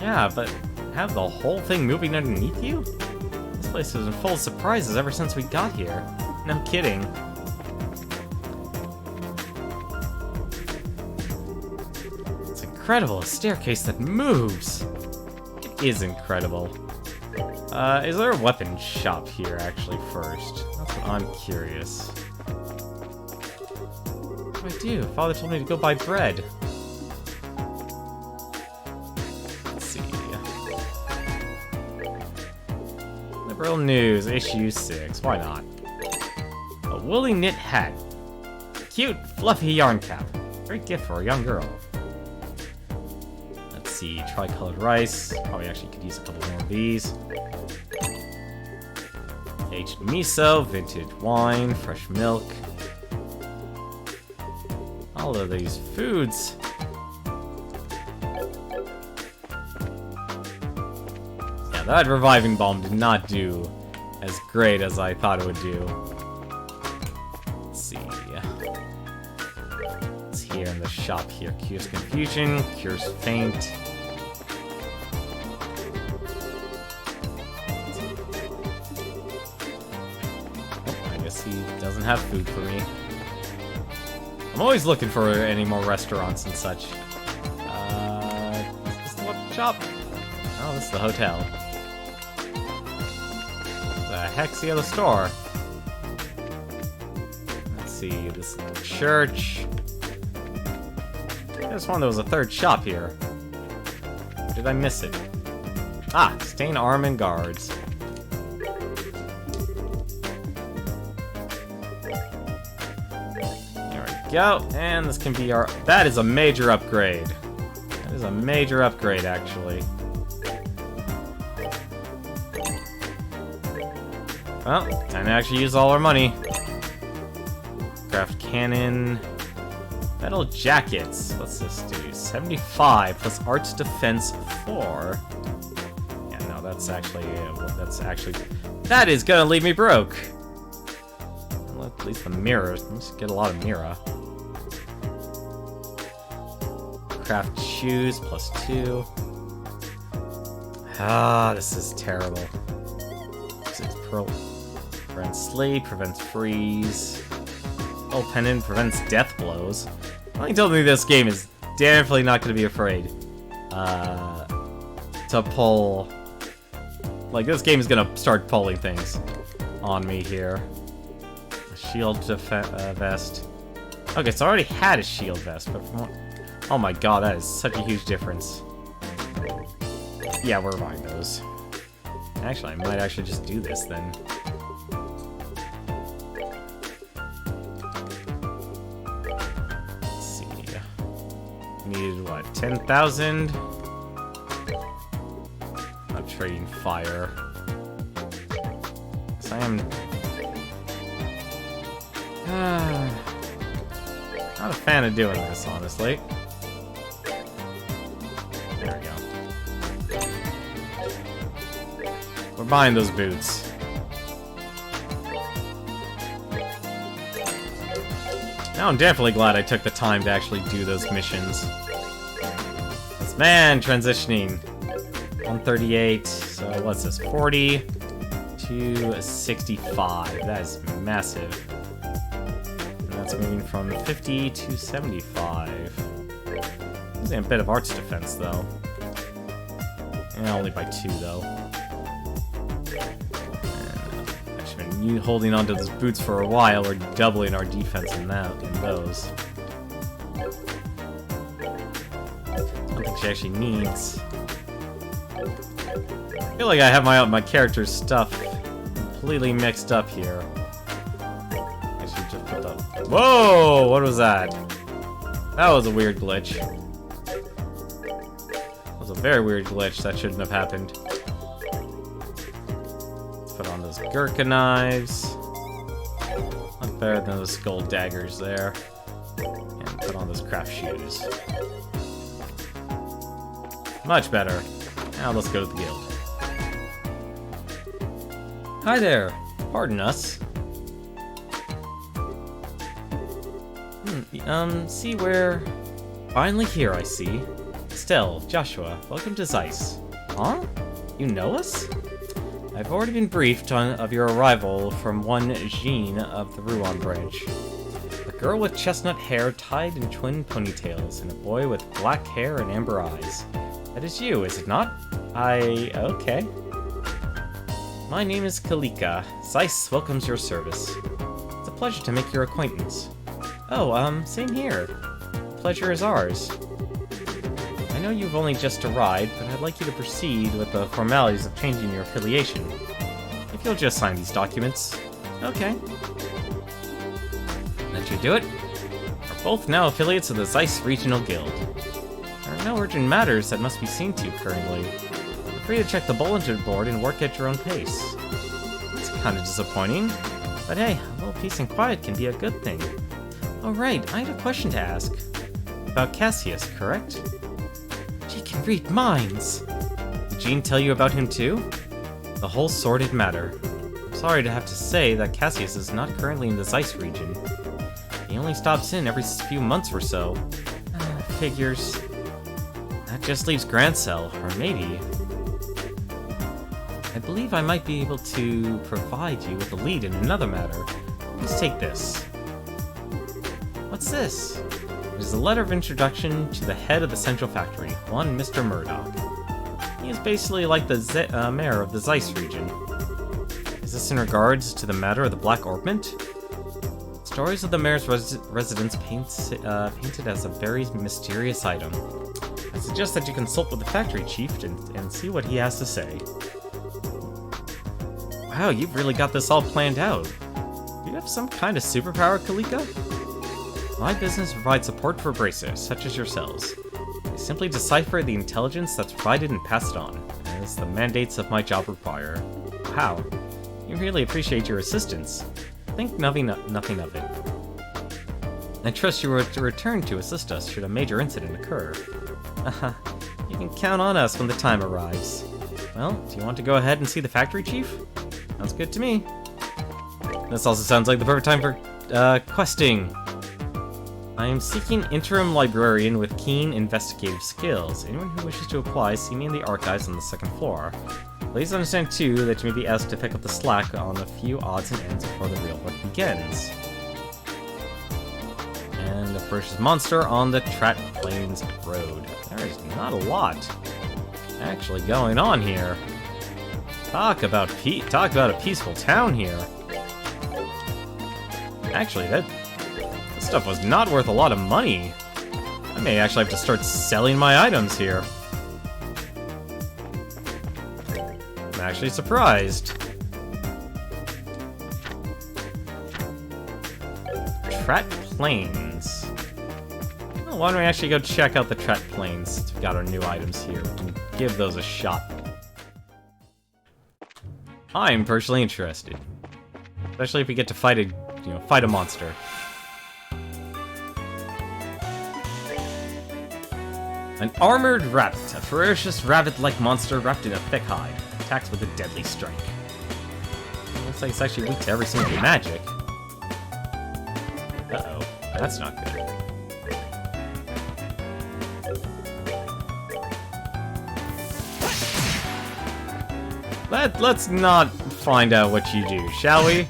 Yeah, but have the whole thing moving underneath you? This place has been full of surprises ever since we got here. No kidding. It's incredible, a staircase that moves. It is incredible. Is there a weapon shop here, actually, first? That's what I'm curious. What do I do? Father told me to go buy bread. Let's see. Liberal News, issue 6. Why not? A woolly knit hat. Cute, fluffy yarn cap. Great gift for a young girl. Let's see. Tricolored rice. Probably actually could use a couple more of these. Aged miso, vintage wine, fresh milk. All of these foods. Yeah, that reviving balm did not do as great as I thought it would do. Let's see. It's here in the shop here. Cures confusion, cures faint. He doesn't have food for me. I'm always looking for any more restaurants and such. Is this the what shop? Oh, this is the hotel. The heck's the other store? Let's see, this is the church. I just wonder there was a third shop here. Or did I miss it? Ah, Stain Arm and Guards. Go, and this can be our... That is a major upgrade. That is a major upgrade, actually. Well, time to actually use all our money. Craft cannon. Metal jackets. What's this do? 75 plus arts defense 4. Yeah, no, that's actually... That is gonna leave me broke. Well, at least the mirrors. Let's get a lot of mirror. Craft shoes plus 2. Ah, this is terrible. 6 pearl. Prevents sleep, prevents freeze. Oh, pendant prevents death blows. Something tells me this game is definitely not going to be afraid to pull... Like, this game is going to start pulling things on me here. A shield vest. Okay, so I already had a shield vest, but from what... Oh my god, that is such a huge difference. Yeah, we're buying those. Actually, I might actually just do this then. Let's see. Needed what? 10,000? I'm trading fire. So I am. Not a fan of doing this, honestly. There we go. We're buying those boots. Now I'm definitely glad I took the time to actually do those missions. Man, transitioning. 138, so what's this? 40 to 65. That is massive. And that's moving from 50 to 75. Using a bit of arts defense, though. And only by 2, though. And actually been holding onto those boots for a while. We're doubling our defense in those. I don't think she actually needs. I feel like I have my character's stuff completely mixed up here. I should just put that. Whoa! What was that? That was a weird glitch. That was a very weird glitch. That shouldn't have happened. Let's put on those Gurkha knives. Not better than those skull daggers there. And put on those craft shoes. Much better. Now let's go to the guild. Hi there. Pardon us. See where... Finally here, I see. Estelle, Joshua, welcome to Zeiss. Huh? You know us? I've already been briefed of your arrival from one Jean of the Ruan branch. A girl with chestnut hair tied in twin ponytails, and a boy with black hair and amber eyes. That is you, is it not? Okay. My name is Kalika. Zeiss welcomes your service. It's a pleasure to make your acquaintance. Oh, same here. The pleasure is ours. I know you've only just arrived, but I'd like you to proceed with the formalities of changing your affiliation. If you'll just sign these documents. Okay. That should do it. We're both now affiliates of the Zeiss Regional Guild. There are no urgent matters that must be seen to currently. Feel free to check the bulletin board and work at your own pace. It's kind of disappointing, but hey, a little peace and quiet can be a good thing. Oh right, I had a question to ask. About Cassius, correct? She can read minds! Did Jean tell you about him too? The whole sordid matter. I'm sorry to have to say that Cassius is not currently in the Zeiss region. He only stops in every few months or so. Figures. That just leaves Grancel, or maybe... I believe I might be able to provide you with a lead in another matter. Please take this. What's this? It is a letter of introduction to the head of the Central Factory, one Mr. Murdoch. He is basically like the mayor of the Zeiss region. Is this in regards to the matter of the Black Orbment? Stories of the mayor's residence painted as a very mysterious item. I suggest that you consult with the factory chief and see what he has to say. Wow, you've really got this all planned out. Do you have some kind of superpower, Kalika? My business provides support for bracers, such as yourselves. I simply decipher the intelligence that's provided and pass it on, as the mandates of my job require. Wow, you really appreciate your assistance. Think nothing of it. I trust you will return to assist us should a major incident occur. You can count on us when the time arrives. Well, do you want to go ahead and see the factory chief? Sounds good to me. This also sounds like the perfect time for questing. I am seeking interim librarian with keen investigative skills. Anyone who wishes to apply, see me in the archives on the second floor. Please understand, too, that you may be asked to pick up the slack on a few odds and ends before the real work begins. And Find the first monster on the Trat Plains Road. There is not a lot actually going on here. Talk about a peaceful town here. Actually, this stuff was not worth a lot of money. I may actually have to start selling my items here. I'm actually surprised. Trat Plains. Well, why don't we actually go check out the Trat Plains since we've got our new items here. We can give those a shot. I'm personally interested. Especially if we get to fight a monster. An armored rabbit, a ferocious rabbit-like monster wrapped in a thick hide. Attacks with a deadly strike. Looks like it's actually weak to every single magic. Uh-oh, that's not good. Let's not find out what you do, shall we?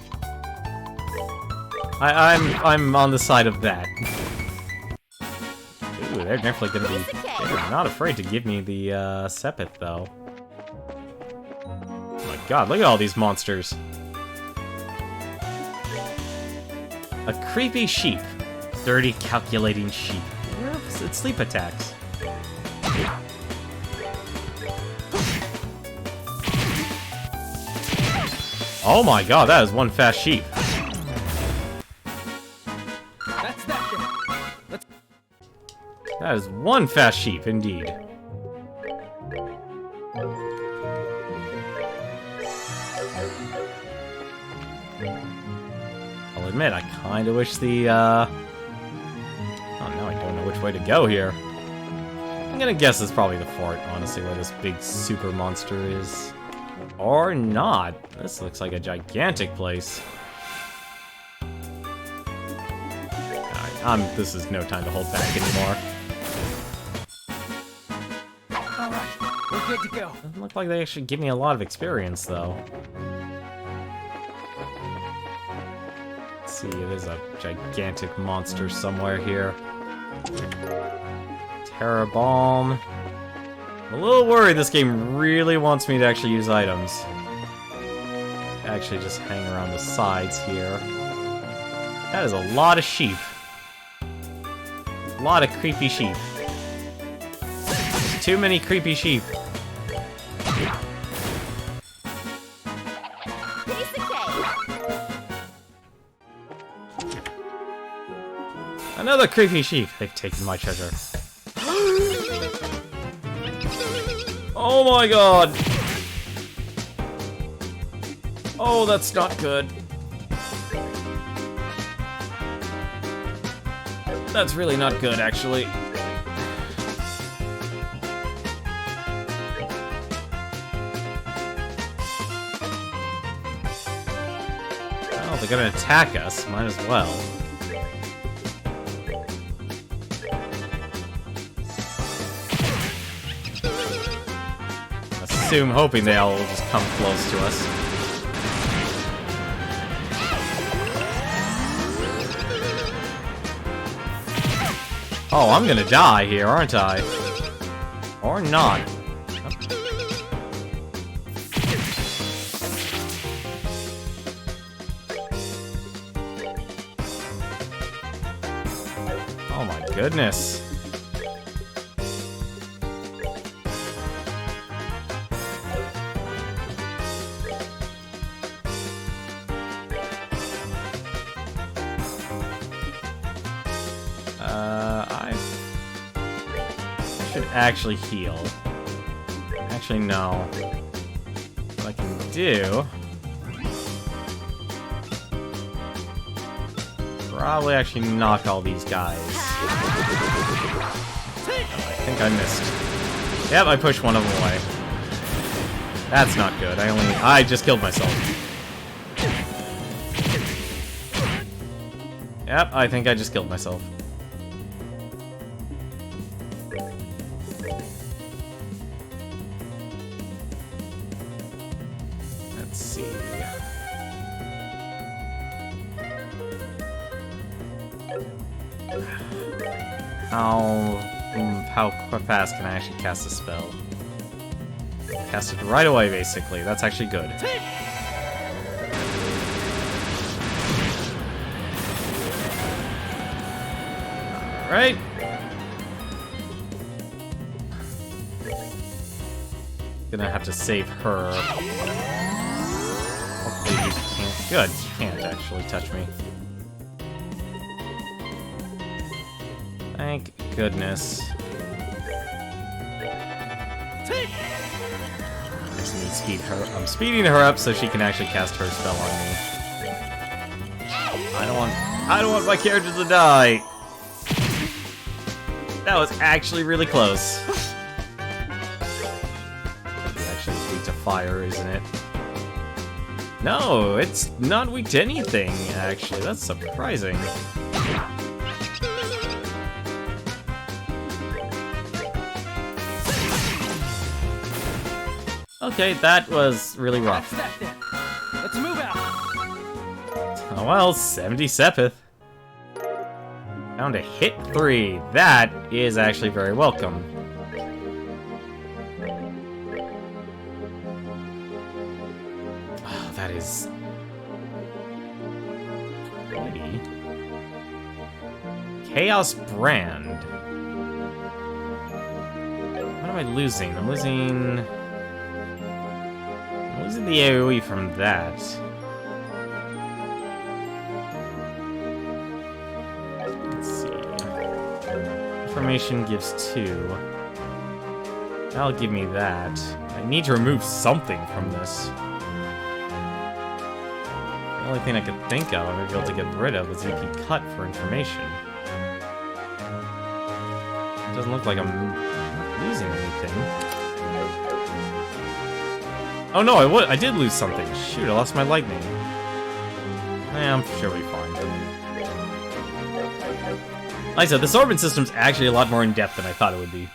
I'm on the side of that. Ooh, they're definitely gonna be. They're not afraid to give me the Sepith though. Oh my god, look at all these monsters. A creepy sheep. Dirty, calculating sheep. It's sleep attacks. Oh my god, that is one fast sheep. That's that then. Let's... That is one fast sheep, indeed. I'll admit, I kinda wish the, oh, now I don't know which way to go here. I'm gonna guess it's probably the fort, honestly, where this big super monster is. Or not. This looks like a gigantic place. Alright, this is no time to hold back anymore. Alright, we're good to go. Doesn't look like they actually give me a lot of experience, though. Let's see, there's a gigantic monster somewhere here. Terra Bomb. I'm a little worried this game really wants me to actually use items. Actually just hang around the sides here. That is a lot of sheep. A lot of creepy sheep. Too many creepy sheep. Piece of cake. Another creepy sheep. They've taken my treasure. Oh my god! Oh, that's not good. That's really not good, actually. Well, they're gonna attack us. Might as well. Assume, hoping they all will just come close to us. Oh, I'm gonna die here, aren't I? Or not. Oh my goodness. I should actually heal. Actually, no. What I can do... probably actually knock all these guys. I think I missed. Yep, I pushed one of them away. That's not good. I just killed myself. Yep, I think I just killed myself. Let's see. how fast can I actually cast a spell? Cast it right away, basically. That's actually good. Right? Gonna have to save her. Hopefully he can't. Good, he can't actually touch me. Thank goodness. I just need to speed her. I'm speeding her up so she can actually cast her spell on me. I don't want my character to die. That was actually really close. It's actually weak to fire, isn't it? No, it's not weak to anything, actually. That's surprising. Okay, that was really rough. That's that then. Let's move out. Oh well, 70 Sepith. Down to hit 3. That is actually very welcome. Oh, that is... pretty. Chaos Brand. What am I losing? I'm losing the AoE from that. Let's see. Information gives 2. That'll give me that. I need to remove something from this. The only thing I could think of I would be able to get rid of is EP Cut for information. It doesn't look like I'm losing anything. Oh no, I did lose something. Shoot, I lost my lightning. I'm sure we'll be fine. Like I said, this Orbment system's actually a lot more in-depth than I thought it would be.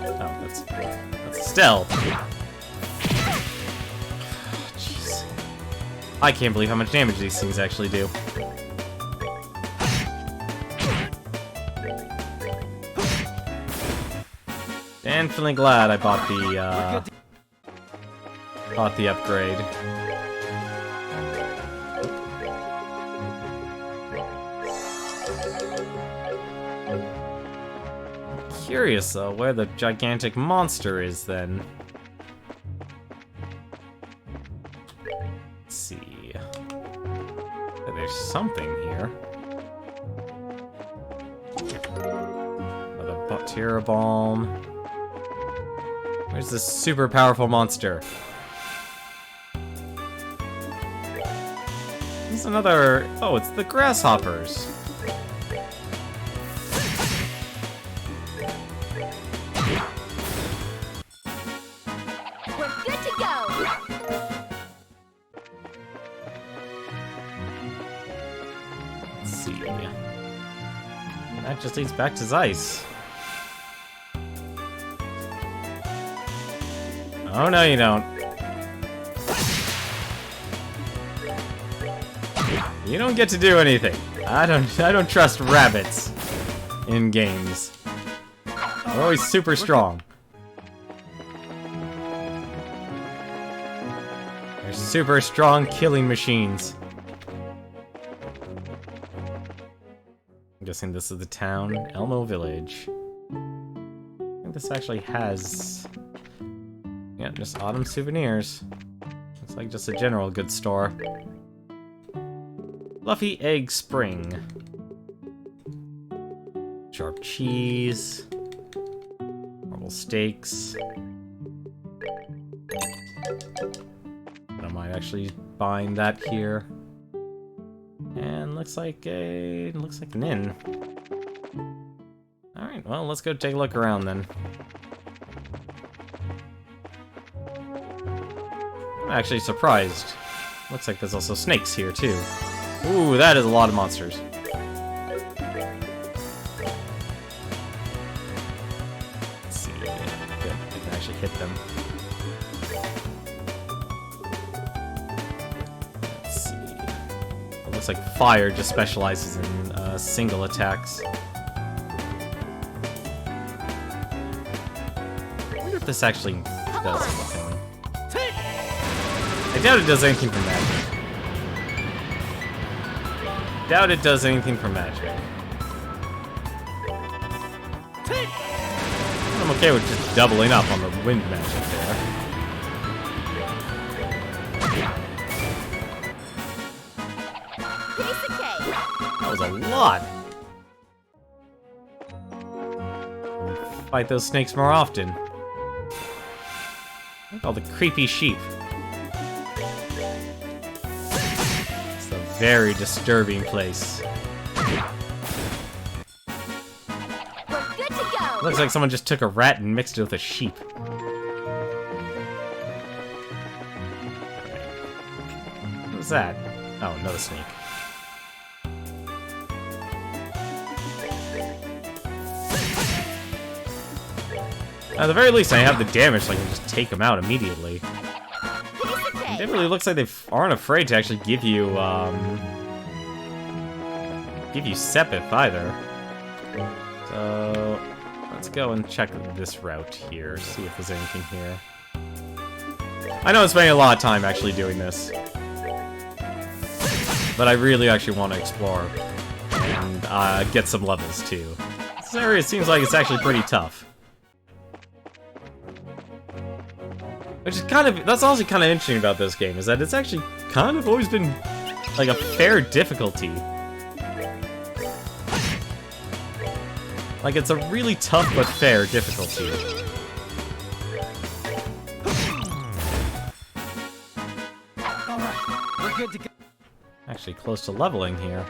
Oh, that's Estelle. Jeez. I can't believe how much damage these things actually do. And feeling glad I bought the upgrade. Curious though where the gigantic monster is then. Let's see. There's something here. Another Bacteria Balm. Where's this super powerful monster? There's another... Oh, it's the grasshoppers. We're good to go. Let's see. That just leads back to Zeiss. Oh no, you don't. You don't get to do anything. I don't trust rabbits in games. They're always super strong. They're super strong killing machines. I'm guessing this is the town, Elmo Village. I think this actually has... yeah, just autumn souvenirs. Looks like just a general goods store. Fluffy Egg Spring. Sharp cheese. Marble steaks. I might actually buying that here. And looks like an inn. Alright, well let's go take a look around then. I'm actually surprised. Looks like there's also snakes here, too. Ooh, that is a lot of monsters. Let's see. Good, I can actually hit them. Let's see. Looks like fire just specializes in single attacks. I wonder if this actually does anything. I doubt it does anything for magic. Doubt it does anything for magic. I'm okay with just doubling up on the wind magic there. That was a lot! Fight those snakes more often. Look at all the creepy sheep. It's a very disturbing place. We're good to go. Looks like someone just took a rat and mixed it with a sheep. What was that? Oh, another snake. At the very least, I have the damage, so I can just take them out immediately. It really looks like they aren't afraid to actually give you Sepith either. So let's go and check this route here, see if there's anything here. I know I'm spending a lot of time actually doing this, but I really actually want to explore and get some levels too. This area seems like it's actually pretty tough. Which is that's also kind of interesting about this game, is that it's actually kind of always been like a fair difficulty. Like, it's a really tough but fair difficulty. Alright, we're good to go. Actually close to leveling here.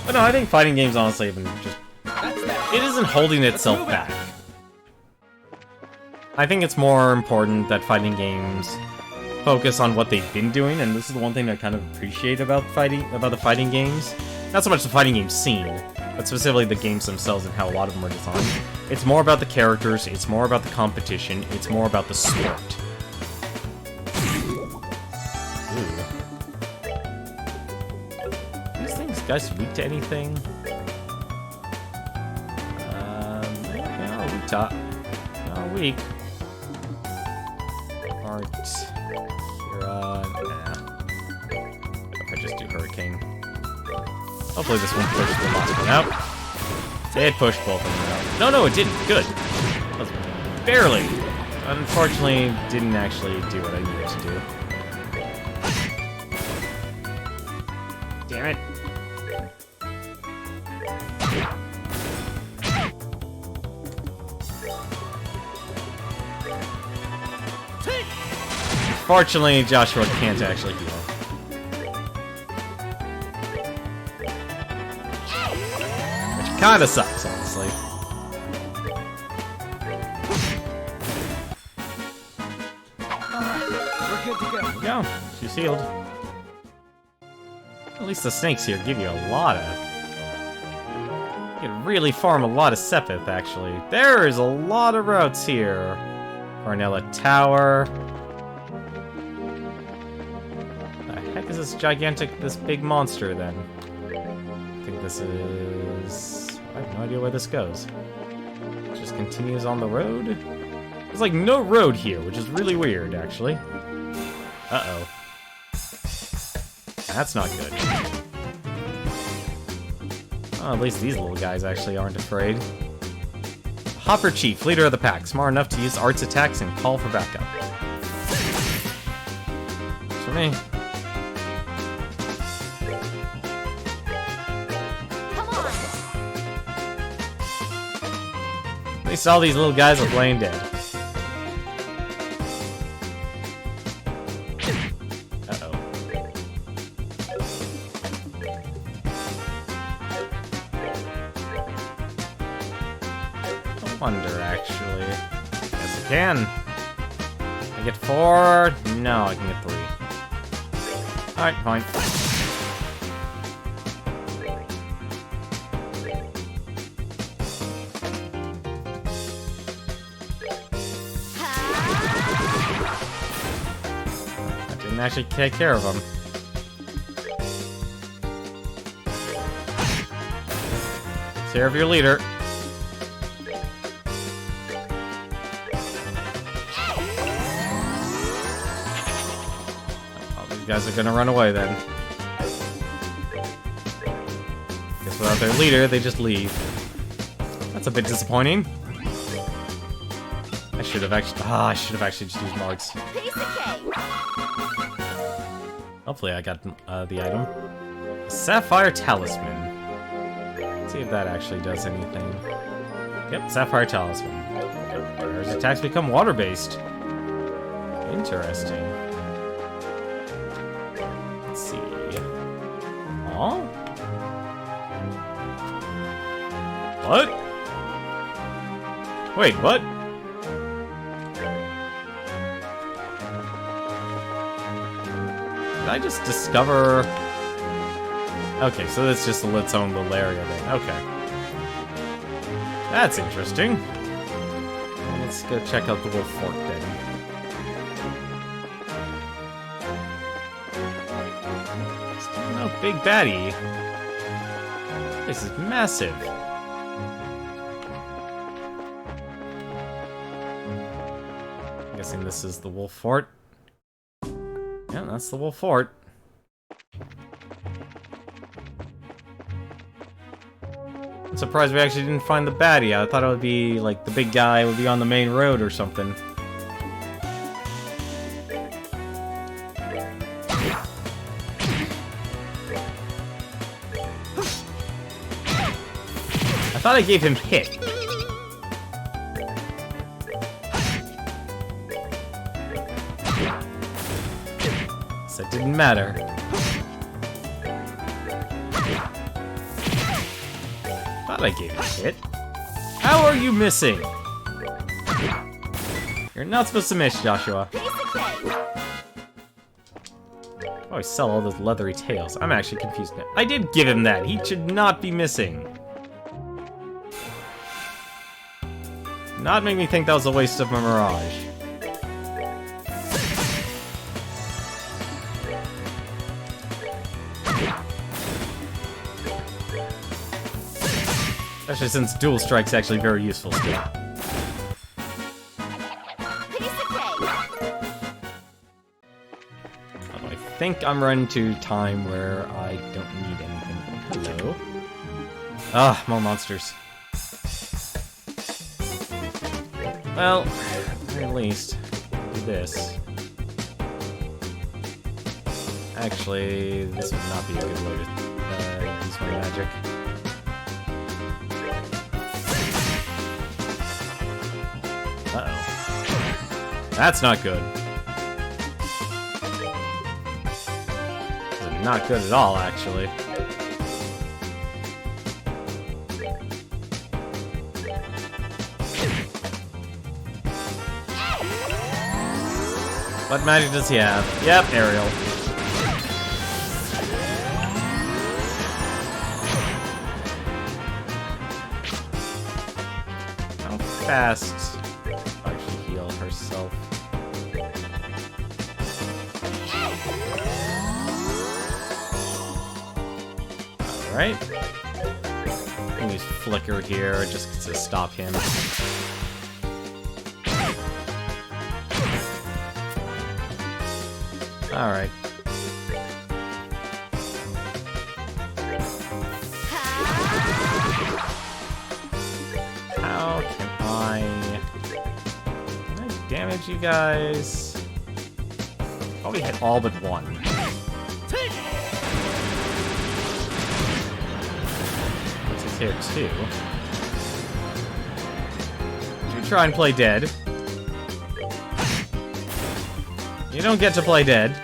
But no, I think fighting games honestly have been just... It isn't holding itself back. I think it's more important that fighting games focus on what they've been doing, and this is the one thing I kind of appreciate about the fighting games. Not so much the fighting game scene, but specifically the games themselves and how a lot of them are designed. It's more about the characters, it's more about the competition, it's more about the sport. Ooh. Guys weak to anything? No, weak to... No, weak. Art... Kira... Nah. If I just do Hurricane. Hopefully this one pushes the last one out. It pushed both of them out. No, it didn't. Good. That was barely. Unfortunately, didn't actually do what I needed to do. Damn it. Fortunately, Joshua can't actually heal. Which kinda sucks, honestly. We're good to go. There we go. She's healed. At least the snakes here give you a lot of... You can really farm a lot of Sepith, actually. There is a lot of routes here. Farnella Tower... Is this this big monster, then? I think this is... I have no idea where this goes. It just continues on the road? There's like no road here, which is really weird, actually. Uh-oh. That's not good. Oh, at least these little guys actually aren't afraid. Hopper Chief, leader of the pack, smart enough to use Art's attacks and call for backup. That's for me. At least all these little guys are playing dead. Uh-oh. I wonder, actually. Yes, I can. I get 4? No, I can get 3. Alright, fine. can actually take care of him. Let's hear of your leader. Oh, these guys are gonna run away then. Guess without their leader, they just leave. That's a bit disappointing. I should have actually just used Marks. Piece of cake. Hopefully I got the item. Sapphire Talisman. Let's see if that actually does anything. Yep, Sapphire Talisman. His attacks become water-based. Interesting. Let's see. Aw? What? Wait, what? Did I just discover... Okay, so that's just its own little area then. Okay. That's interesting. Well, let's go check out the Wolf Fort then. Still no big baddie. This is massive. I'm guessing this is the Wolf Fort. Yeah, that's the Wolf Fort. I'm surprised we actually didn't find the baddie. I thought it would be, like, the big guy would be on the main road or something. I thought I gave him hit. So it didn't matter. Thought I gave you hit. How are you missing? You're not supposed to miss, Joshua. Piece of cake. Oh, I sell all those leathery tails. I'm actually confused now. I did give him that. He should not be missing. Not make me think that was a waste of my mirage. Especially since dual strike's actually very useful still. Piece of cake. Although I think I'm running to time where I don't need anything. Hello. Ah, more monsters. Well, at least do this. Actually, this would not be a good way to use my magic. Uh-oh. That's not good. This is not good at all, actually. What magic does he have? Yep, aerial. How fast? Actually heal herself. Alright. I'll use Flicker here just to stop him. Alright. How can I damage you guys? Probably hit all but one. What's his here too? Did you try and play dead? You don't get to play dead.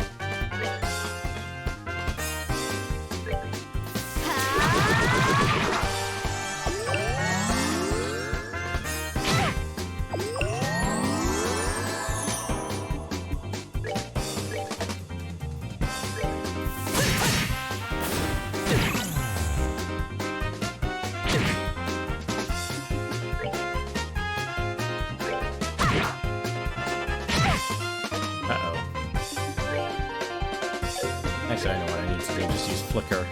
Actually, I know what I need to do. Just use Flicker.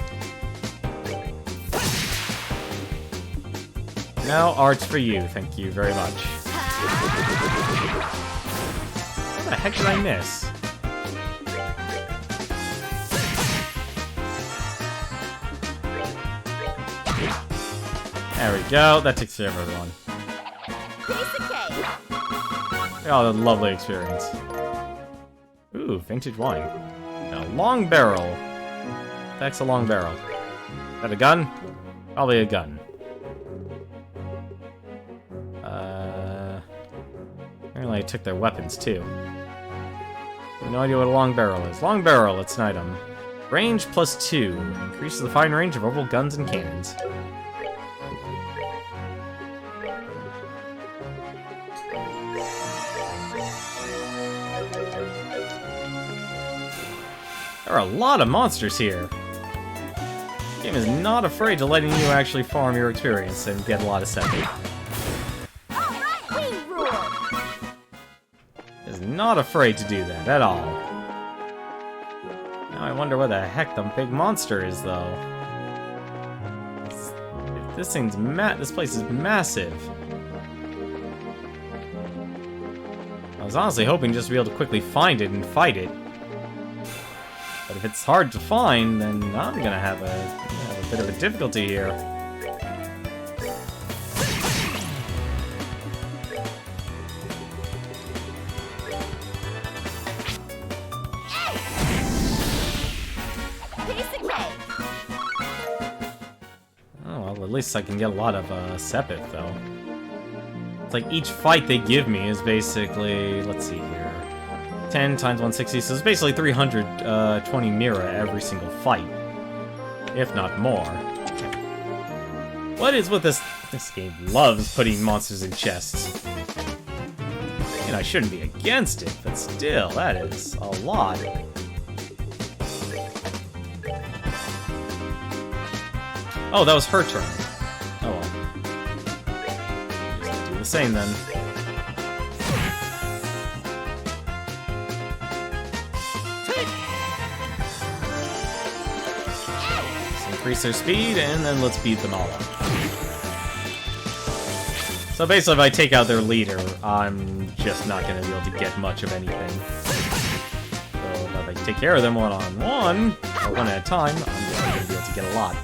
No arts for you. Thank you very much. What the heck did I miss? There we go. That takes care of everyone. Piece of cake. Oh, a lovely experience. Ooh, vintage wine. A long barrel. That's a long barrel. Is that a gun? Probably a gun. Apparently I took their weapons too. No idea what a long barrel is. Long barrel, it's an item. Range +2. Increases the firing range of orbital guns and cannons. There are a lot of monsters here. The game is not afraid to letting you actually farm your experience and get a lot of stuff. We rule. Is not afraid to do that at all. Now I wonder what the heck the big monster is, though. This thing's this place is massive. I was honestly hoping just to be able to quickly find it and fight it. But if it's hard to find, then I'm gonna have a bit of a difficulty here. Piece of cake. Oh, well, at least I can get a lot of Sepith, though. It's like each fight they give me is basically, let's see here, 10 times 160, so it's basically 320 Mira every single fight, if not more. What is with this? This game loves putting monsters in chests. And I shouldn't be against it, but still, that is a lot. Oh, that was her turn. Oh well. Just do the same then. Increase their speed, and then let's beat them all up. So basically, if I take out their leader, I'm just not going to be able to get much of anything. So if I take care of them one-on-one, or one at a time, I'm definitely going to be able to get a lot.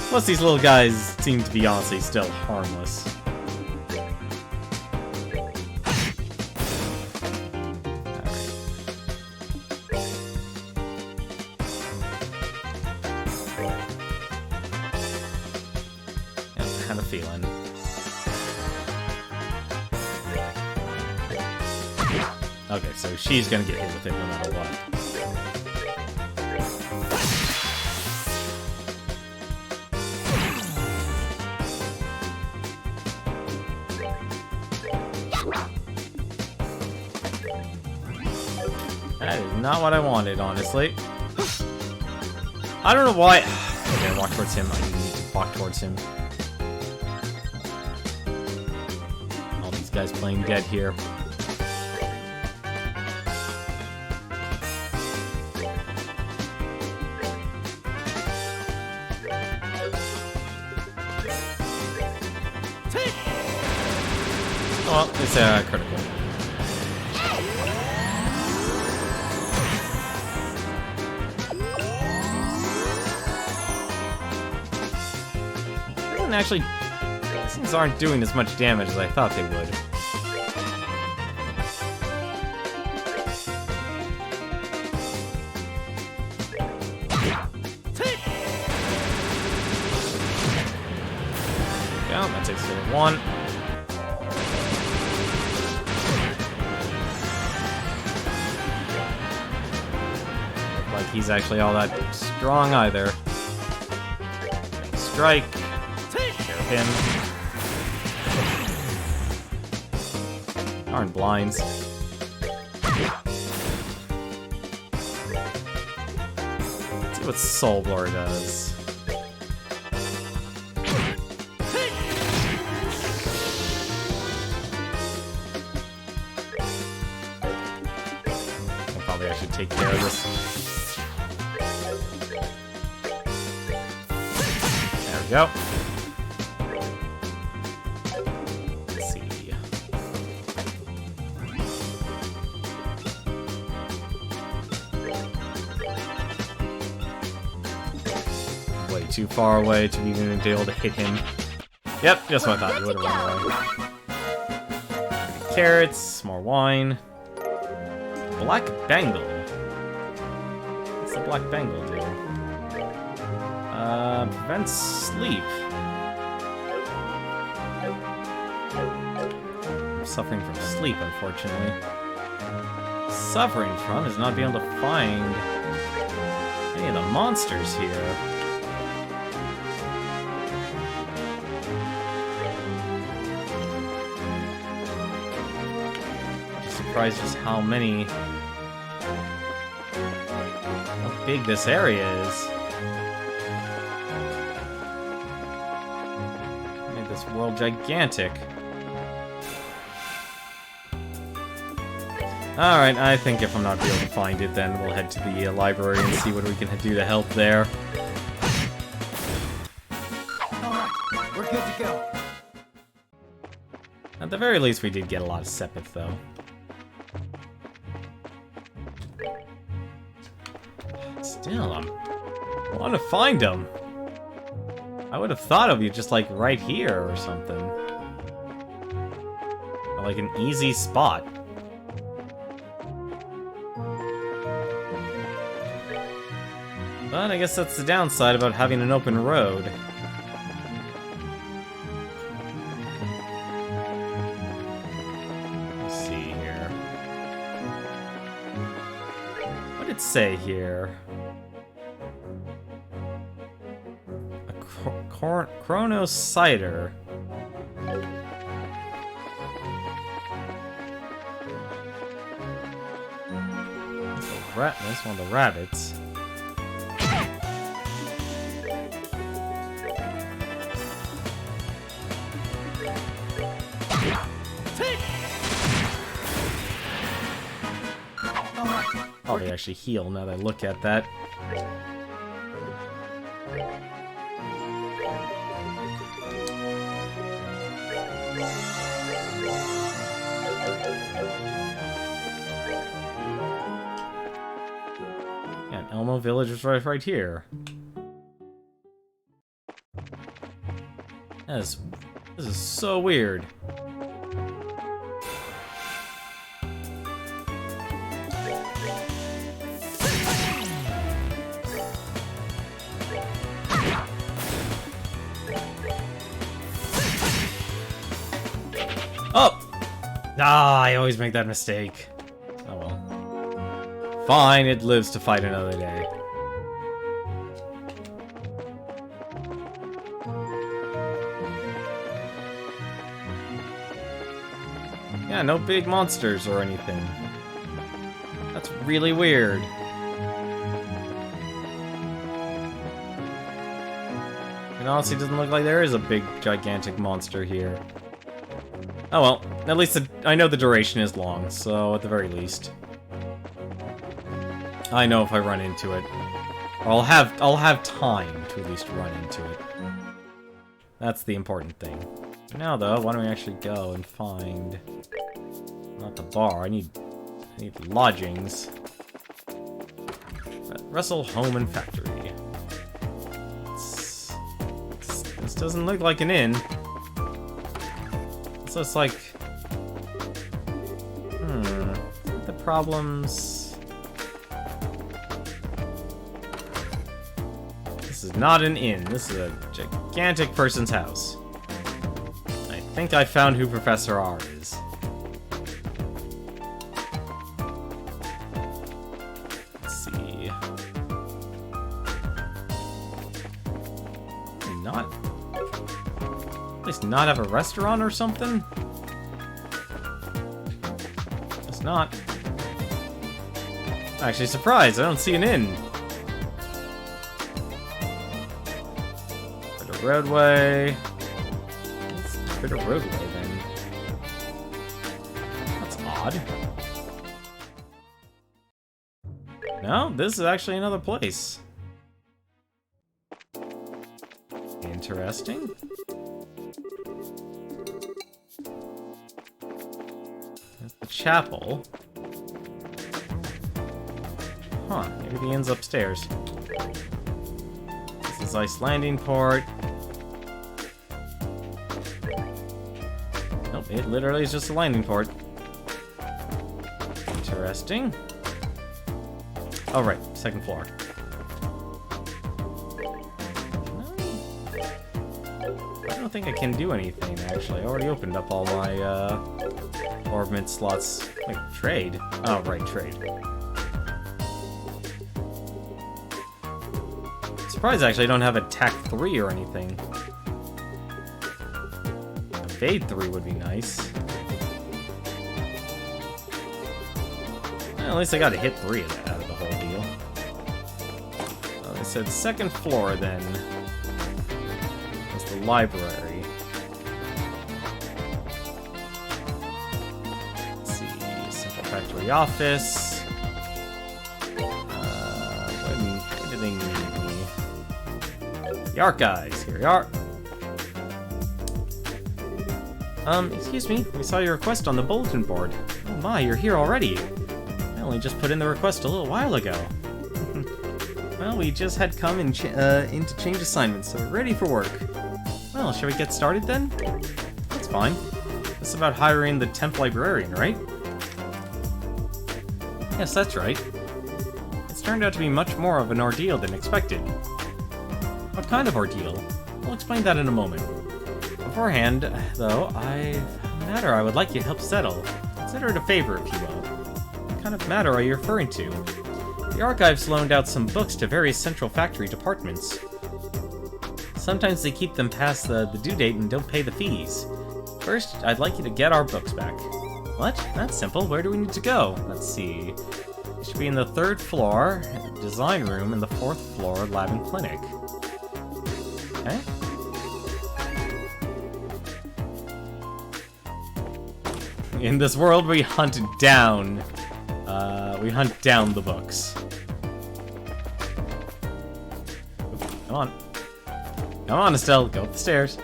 Plus, these little guys seem to be honestly still harmless. Feeling. Okay, so she's gonna get hit with it no matter what. That is not what I wanted, honestly. I don't know why. Okay, walk towards him. I need to walk towards him. Guys playing dead here. Oh, it's a critical. Doesn't actually. These things aren't doing as much damage as I thought they would. That takes care of one. Look like he's actually all that strong either. Strike. Take care of him. Darn blinds. Let's see what Soul Blower does. take care of this. There we go. Let's see. Way too far away to even be able to hit him. Yep, just what I thought. You would have run away. Carrots, more wine. Black Bangle. What's the Black Bangle do? Prevents sleep. I'm suffering from sleep, unfortunately. Suffering from is not being able to find any of the monsters here. Surprised just how big this area is. Made this world gigantic. Alright, I think if I'm not able to find it, then we'll head to the library and see what we can do to help there. Alright, we're good to go. At the very least, we did get a lot of Sepith, though. Still, I want to find him. I would have thought of you just like right here or something. Or like an easy spot. But I guess that's the downside about having an open road. Let's see here. What did it say here? Chrono Cider. That's one of the rabbits. Probably actually heal now that I look at that. Elmo Village is right here. This is so weird. Oh! Ah, I always make that mistake. Oh well. Fine, it lives to fight another day. Yeah, no big monsters or anything. That's really weird. It honestly doesn't look like there is a big, gigantic monster here. Oh well, at least I know the duration is long, so at the very least. I know if I run into it. Or I'll have time to at least run into it. That's the important thing. Now though, why don't we actually go and find not the bar, I need lodgings. Russell Home and Factory. This doesn't look like an inn. So it's like the problems. This is not an inn. This is a gigantic person's house. I think I found who Professor R is. Let's see. Not. At least not have a restaurant or something? It's not. Actually surprised, I don't see an inn. Roadway. Let's put a roadway then. That's odd. No, this is actually another place. Interesting. There's the chapel. Huh, maybe the end's upstairs. This is Ice Landing Port. Nope, it literally is just a landing port. Interesting. Oh, right, second floor. I don't think I can do anything, actually. I already opened up all my, Orbment slots. Wait, trade? Oh, right, trade. Surprised, actually, I don't have attack 3 or anything. Evade 3 would be nice. Well, at least I got to hit 3 out of the whole deal. Well, I said second floor, then. That's the library. Let's see. Central Factory Office. Why do they need me? The archives. Here we are. Excuse me. We saw your request on the bulletin board. Oh my, you're here already. I only just put in the request a little while ago. Well, we just had come in to change assignments, so we're ready for work. Well, shall we get started then? That's fine. It's about hiring the temp librarian, right? Yes, that's right. It's turned out to be much more of an ordeal than expected. What kind of ordeal? I'll explain that in a moment. Beforehand, though, I have a matter I would like you to help settle. Consider it a favor, if you will. What kind of matter are you referring to? The archives loaned out some books to various central factory departments. Sometimes they keep them past the due date and don't pay the fees. First, I'd like you to get our books back. What? That's simple. Where do we need to go? Let's see. It should be in the 3rd floor, design room, and the 4th floor, lab and clinic. Okay. In this world, we hunt down the books. Oops, come on. Come on, Estelle, go up the stairs.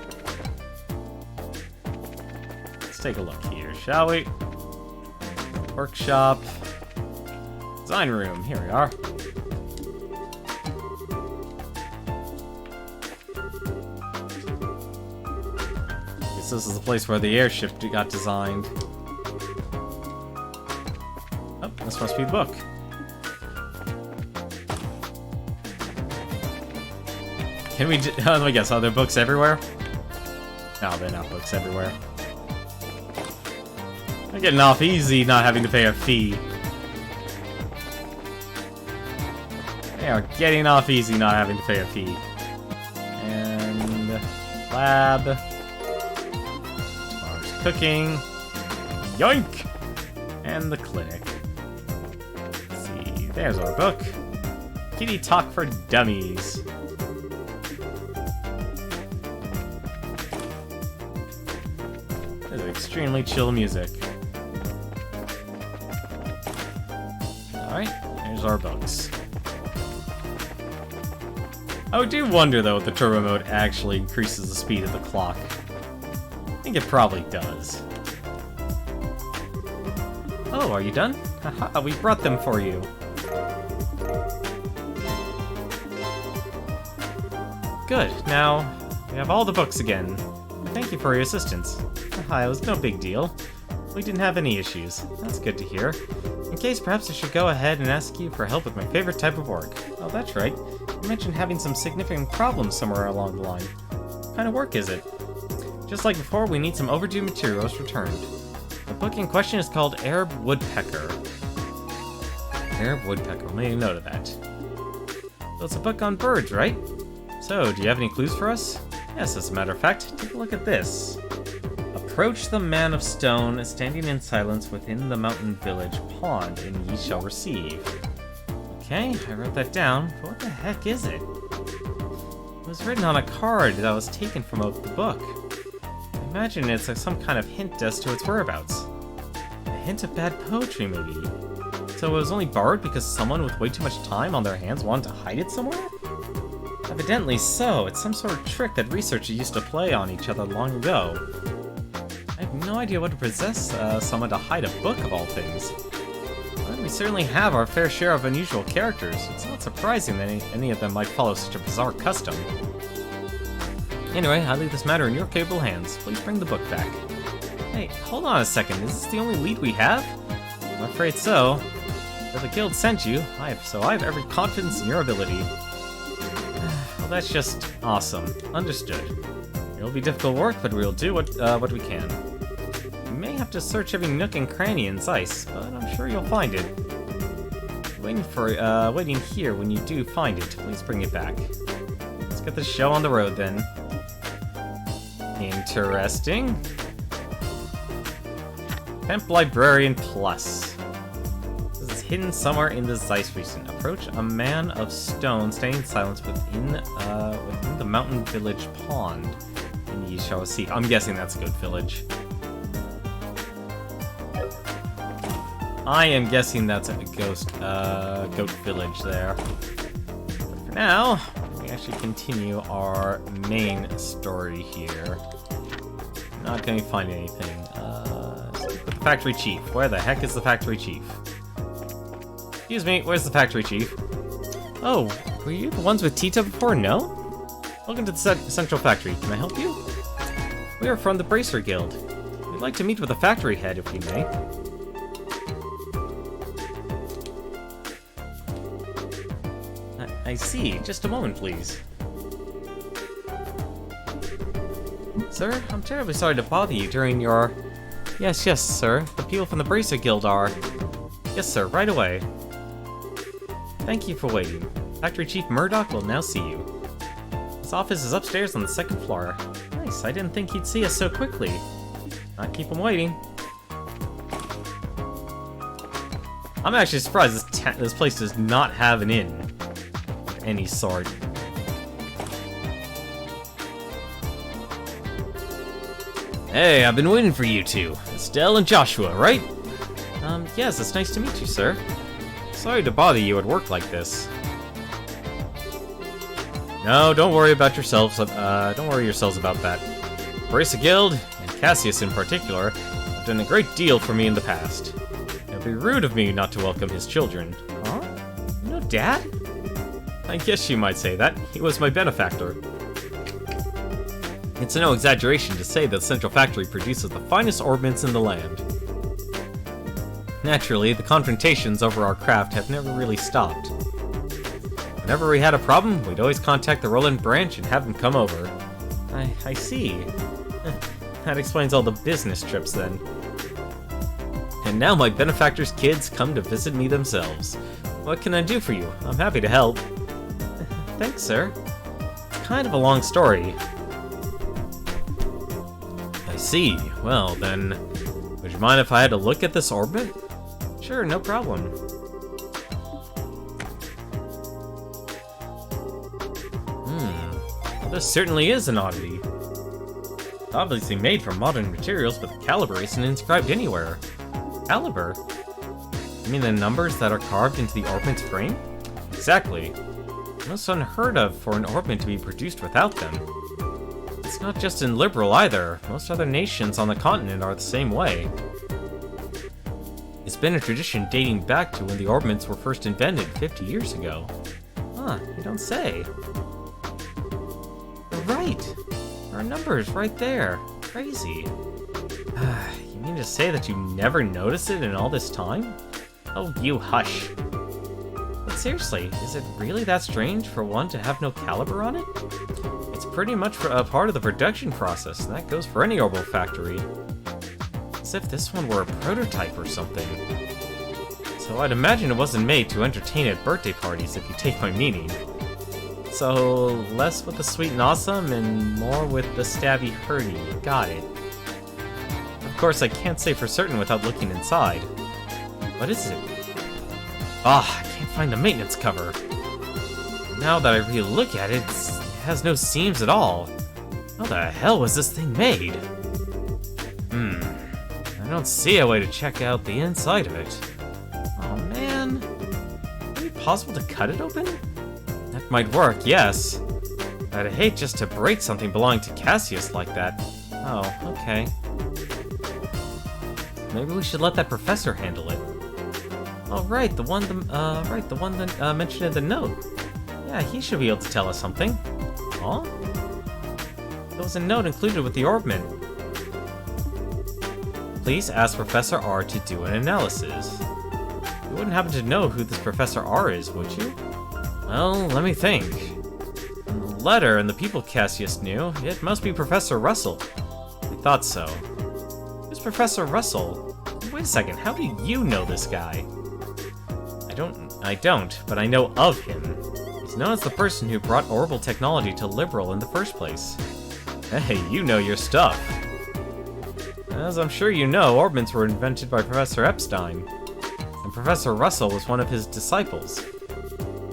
Let's take a look here, shall we? Workshop. Design room, here we are. Guess this is the place where the airship got designed. Oh, this must be the book. Can we let me guess, are there books everywhere? No, they're not books everywhere. They're getting off easy not having to pay a fee. They are getting off easy not having to pay a fee. And lab. As cooking. Yoink! And the clinic. Let's see, there's our book. Kitty Talk for Dummies. There's extremely chill music. Alright, here's our books. I do wonder, though, if the turbo mode actually increases the speed of the clock. I think it probably does. Oh, are you done? Haha, we brought them for you. Good, now we have all the books again. Thank you for your assistance. Haha, it was no big deal. We didn't have any issues. That's good to hear. In case, perhaps I should go ahead and ask you for help with my favorite type of work. Oh, that's right. You mentioned having some significant problems somewhere along the line. What kind of work is it? Just like before, we need some overdue materials returned. The book in question is called Arab Woodpecker. Arab Woodpecker, I'll make a note of that. So it's a book on birds, right? So, do you have any clues for us? Yes, as a matter of fact, take a look at this. Approach the man of stone, standing in silence within the mountain village pond, and ye shall receive. Okay, I wrote that down, but what the heck is it? It was written on a card that was taken from the book. I imagine it's some kind of hint as to its whereabouts. A hint of bad poetry, maybe. So it was only borrowed because someone with way too much time on their hands wanted to hide it somewhere? Evidently so. It's some sort of trick that researchers used to play on each other long ago. I have no idea what to possess someone to hide a book of all things. But we certainly have our fair share of unusual characters. It's not surprising that any of them might follow such a bizarre custom. Anyway, I leave this matter in your capable hands. Please bring the book back. Hey, hold on a second. Is this the only lead we have? I'm afraid so. If the guild sent you, I have every confidence in your ability. Well, that's just awesome. Understood. It'll be difficult work, but we'll do what we can. You may have to search every nook and cranny in Zeiss, but I'm sure you'll find it. Waiting here when you do find it. Please bring it back. Let's get the show on the road then. Interesting. Temp Librarian Plus. This is hidden somewhere in the Zeiss region. Approach a man of stone staying in silence within the mountain village pond. And ye shall see. I'm guessing that's a goat village. I am guessing that's a goat village there. But for now, we actually continue our main story here. Not going to find anything. The factory chief. Where the heck is the factory chief? Excuse me, where's the factory chief? Oh, were you the ones with Tita before? No? Welcome to the central factory. Can I help you? We are from the Bracer Guild. We'd like to meet with the factory head, if we may. I see. Just a moment, please. Sir, I'm terribly sorry to bother you during your... Yes, sir. The people from the Bracer Guild are... Yes, sir, right away. Thank you for waiting. Factory Chief Murdoch will now see you. His office is upstairs on the second floor. Nice, I didn't think he'd see us so quickly. Not keep him waiting. I'm actually surprised this place does not have an inn of any sort. Hey, I've been waiting for you two. Estelle and Joshua, right? Yes, it's nice to meet you, sir. Sorry to bother you at work like this. No, don't worry about yourselves. Don't worry yourselves about that. Bracer Guild, and Cassius in particular, have done a great deal for me in the past. It would be rude of me not to welcome his children. Huh? You know Dad? I guess you might say that. He was my benefactor. It's no exaggeration to say that Central Factory produces the finest orbments in the land. Naturally, the confrontations over our craft have never really stopped. Whenever we had a problem, we'd always contact the Roland branch and have them come over. I see. That explains all the business trips then. And now my benefactor's kids come to visit me themselves. What can I do for you? I'm happy to help. Thanks, sir. It's kind of a long story. I see. Well, then, would you mind if I had a look at this orbment? Sure, no problem. Well, this certainly is an oddity. It's obviously made from modern materials, but the caliber isn't inscribed anywhere. Caliber? You mean the numbers that are carved into the orbment's frame? Exactly. Most unheard of for an orbment to be produced without them. It's not just in Liberal either. Most other nations on the continent are the same way. It's been a tradition dating back to when the orbments were first invented 50 years ago. Huh, you don't say. You're right. There are numbers right there. Crazy. You mean to say that you never noticed it in all this time? Oh, you hush. But seriously, is it really that strange for one to have no caliber on it? It's pretty much a part of the production process, and that goes for any orbital factory. As if this one were a prototype or something. So I'd imagine it wasn't made to entertain at birthday parties, if you take my meaning. So, less with the sweet and awesome, and more with the stabby hurdy. Got it. Of course, I can't say for certain without looking inside. What is it? Ah, I can't find the maintenance cover. Now that I really look at it, it has no seams at all. How the hell was this thing made? I don't see a way to check out the inside of it. Oh man. possible to cut it open? That might work, yes. I'd hate just to break something belonging to Cassius like that. Oh, okay. Maybe we should let that professor handle it. Oh, right, the one that mentioned in the note. Yeah, he should be able to tell us something. Huh? There was a note included with the Orbment. Please ask Professor R to do an analysis. You wouldn't happen to know who this Professor R is, would you? Well, let me think. In the letter and the people Cassius knew, it must be Professor Russell. I thought so. Who's Professor Russell? Wait a second, how do you know this guy? I don't, but I know of him. He's known as the person who brought orbital technology to Liberal in the first place. Hey, you know your stuff. As I'm sure you know, orbments were invented by Professor Epstein, and Professor Russell was one of his disciples.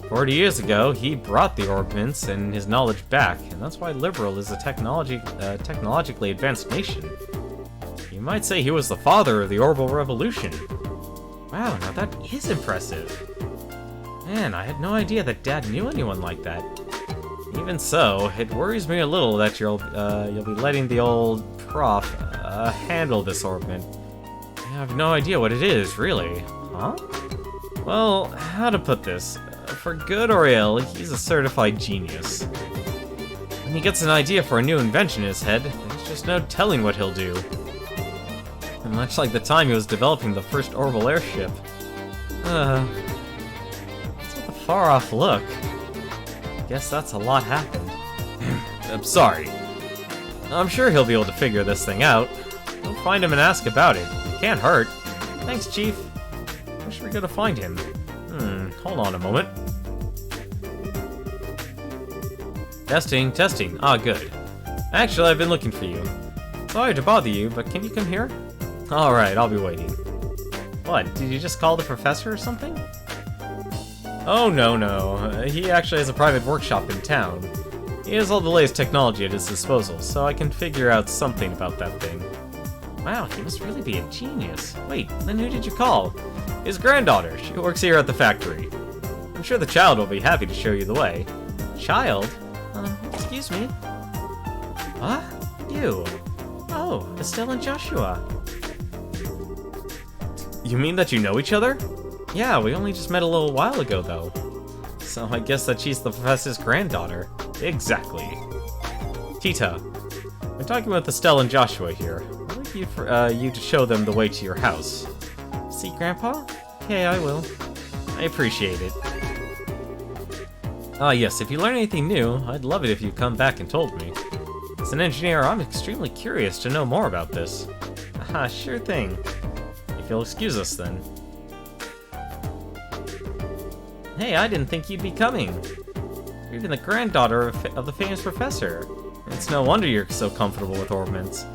40 years ago, he brought the orbments and his knowledge back, and that's why Liberal is a technologically advanced nation. You might say he was the father of the orbital revolution. Wow, now that is impressive. Man, I had no idea that Dad knew anyone like that. Even so, it worries me a little that you'll be letting the old prof handle this orbment. I have no idea what it is, really. Huh? Well, how to put this? For good or ill, he's a certified genius. When he gets an idea for a new invention in his head, there's just no telling what he'll do. And much like the time he was developing the first orbital airship. It's with a far-off look. Guess that's a lot happened. I'm sorry. I'm sure he'll be able to figure this thing out. Go find him and ask about it. It can't hurt. Thanks, Chief. Where should we go to find him? Hold on a moment. Testing, testing. Ah, good. Actually, I've been looking for you. Sorry to bother you, but can you come here? Alright, I'll be waiting. What, did you just call the professor or something? Oh, no. He actually has a private workshop in town. He has all the latest technology at his disposal, so I can figure out something about that thing. Wow, he must really be a genius. Wait, then who did you call? His granddaughter. She works here at the factory. I'm sure the child will be happy to show you the way. Child? Excuse me? What? You? Oh, Estelle and Joshua. You mean that you know each other? Yeah, we only just met a little while ago, though. So I guess that she's the professor's granddaughter. Exactly. Tita, I'm talking about Estelle and Joshua here. I'd like you to show them the way to your house. See, Grandpa? Okay, I will. I appreciate it. Ah, yes, if you learn anything new, I'd love it if you come back and told me. As an engineer, I'm extremely curious to know more about this. Ah, sure thing. If you'll excuse us, then. Hey, I didn't think you'd be coming. You're even the granddaughter of the famous professor. It's no wonder you're so comfortable with orbments.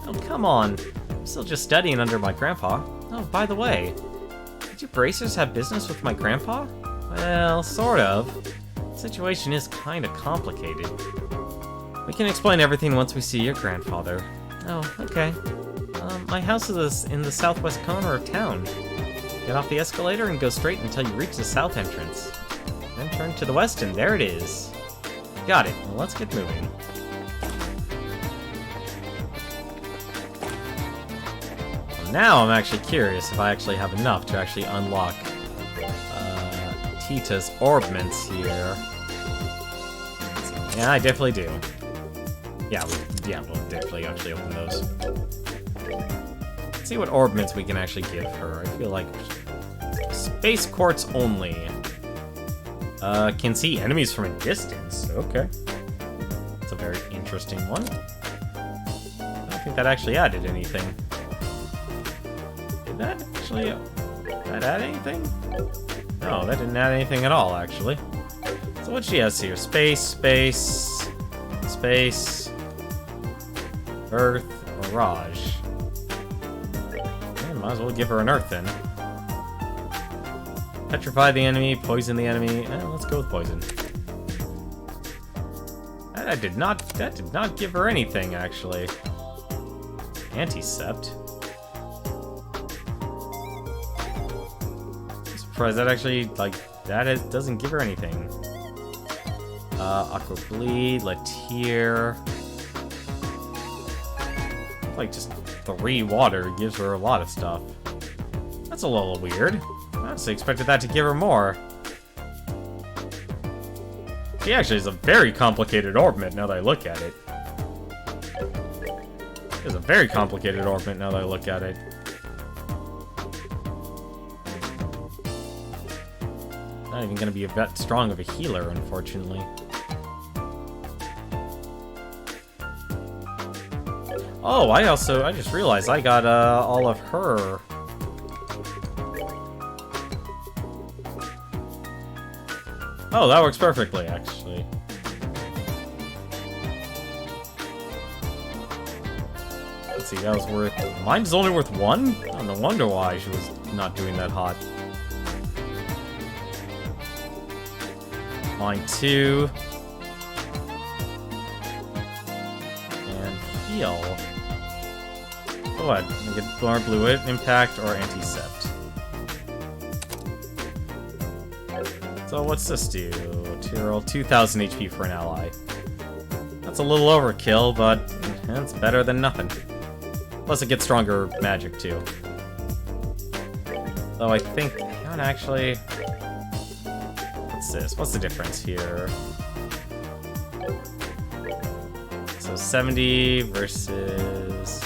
Oh, come on. I'm still just studying under my grandpa. Oh, by the way, did you bracers have business with my grandpa? Well, sort of. The situation is kinda complicated. We can explain everything once we see your grandfather. Oh, okay. My house is in the southwest corner of town. Get off the escalator and go straight until you reach the south entrance. Then turn to the west and there it is. Got it. Well, let's get moving. Well, now I'm actually curious if I actually have enough to actually unlock Tita's orbments here. Yeah, I definitely do. Yeah, we'll definitely actually open those. Let's see what orbments we can actually give her. I feel like space quartz only. Can see enemies from a distance. Okay. That's a very interesting one. I don't think that actually added anything. Did that actually add anything? No, that didn't add anything at all, actually. So what she has here? Space, space, space, Earth, Mirage. Might as well give her an Earth then. Petrify the enemy, poison the enemy. Let's go with poison. That did not give her anything, actually. Anticept. surprised that actually, like, doesn't give her anything. Aqua Bleed, Latier. Like, just 3 water gives her a lot of stuff. That's a little weird. I honestly expected that to give her more. She actually is a very complicated Orbment now that I look at it. It's a very complicated Orbment now that I look at it. Not even gonna be that strong of a healer, unfortunately. Oh, I just realized I got all of her. Oh, that works perfectly, actually. Let's see, that was worth... Mine is only worth 1? Oh, no wonder why she was not doing that hot. Mine 2. And heal. Oh, what? We get more blue impact or anti-sept. So what's this do? To roll 2,000 HP for an ally. That's a little overkill, but it's better than nothing. Plus it gets stronger magic too. Though I think, not actually. What's this? What's the difference here? So 70 versus...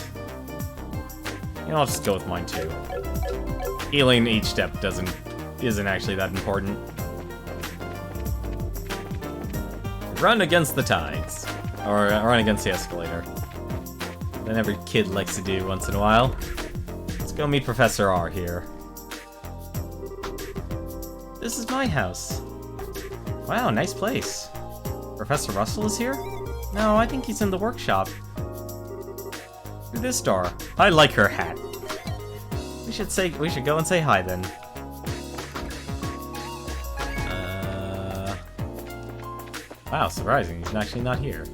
You know, I'll just go with mine too. Healing each step isn't actually that important. Run against the tides. Or run against the escalator. That every kid likes to do once in a while. Let's go meet Professor R here. This is my house. Wow, nice place. Professor Russell is here? No, I think he's in the workshop. Through this door. I like her hat. We should go and say hi then. Wow, surprising. He's actually not here.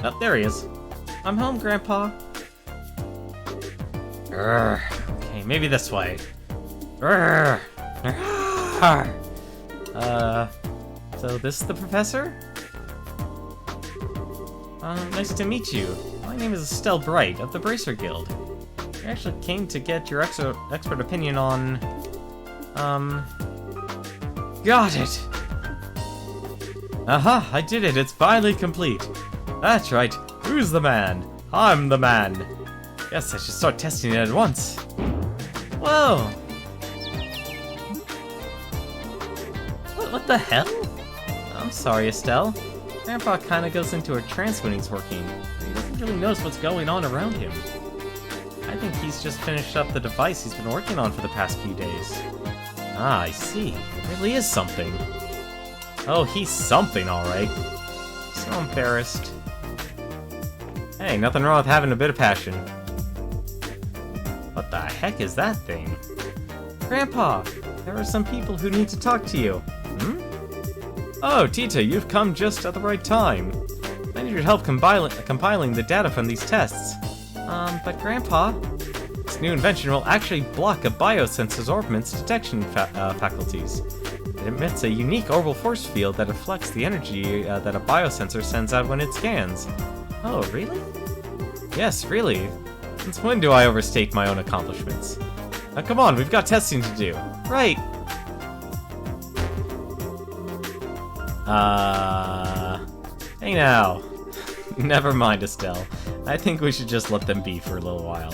Oh, there he is. I'm home, Grandpa. Urgh. Okay, maybe this way. Urgh. So this is the professor? Nice to meet you. My name is Estelle Bright of the Bracer Guild. I actually came to get your expert opinion on... Got it! Aha, I did it, it's finally complete. That's right, who's the man? I'm the man. Guess I should start testing it at once. Whoa! What the hell? I'm sorry, Estelle. Grandpa kinda goes into a trance when he's working. He doesn't really notice what's going on around him. I think he's just finished up the device he's been working on for the past few days. Ah, I see. It really is something. Oh, he's something, alright. So embarrassed. Hey, nothing wrong with having a bit of passion. What the heck is that thing? Grandpa, there are some people who need to talk to you. Hmm? Oh, Tita, you've come just at the right time. I need your help compiling the data from these tests. But Grandpa, this new invention will actually block a biosensor's Orbment's detection faculties. It emits a unique orbital force field that reflects the energy that a biosensor sends out when it scans. Oh, really? Yes, really. Since when do I overstate my own accomplishments? Now come on, we've got testing to do. Right. Hey now. Never mind, Estelle. I think we should just let them be for a little while.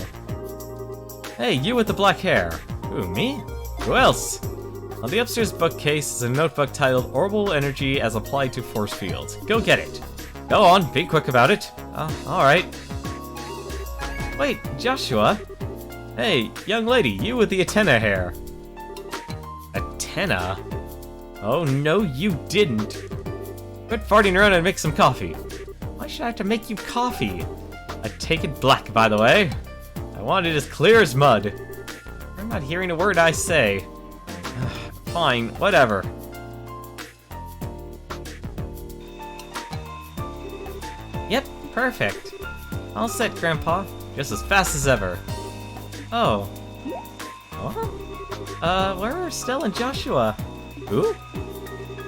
Hey, you with the black hair. Who, me? Who else? On the upstairs bookcase is a notebook titled Orbital Energy as Applied to Force Fields. Go get it. Go on, be quick about it. Alright. Wait, Joshua? Hey, young lady, you with the antenna hair. Antenna? Oh, no, you didn't. Quit farting around and make some coffee. Why should I have to make you coffee? I take it black, by the way. I want it as clear as mud. I'm not hearing a word I say. Fine, whatever. Yep, perfect. All set, Grandpa. Just as fast as ever. Oh. What? Where are Stell and Joshua? Who?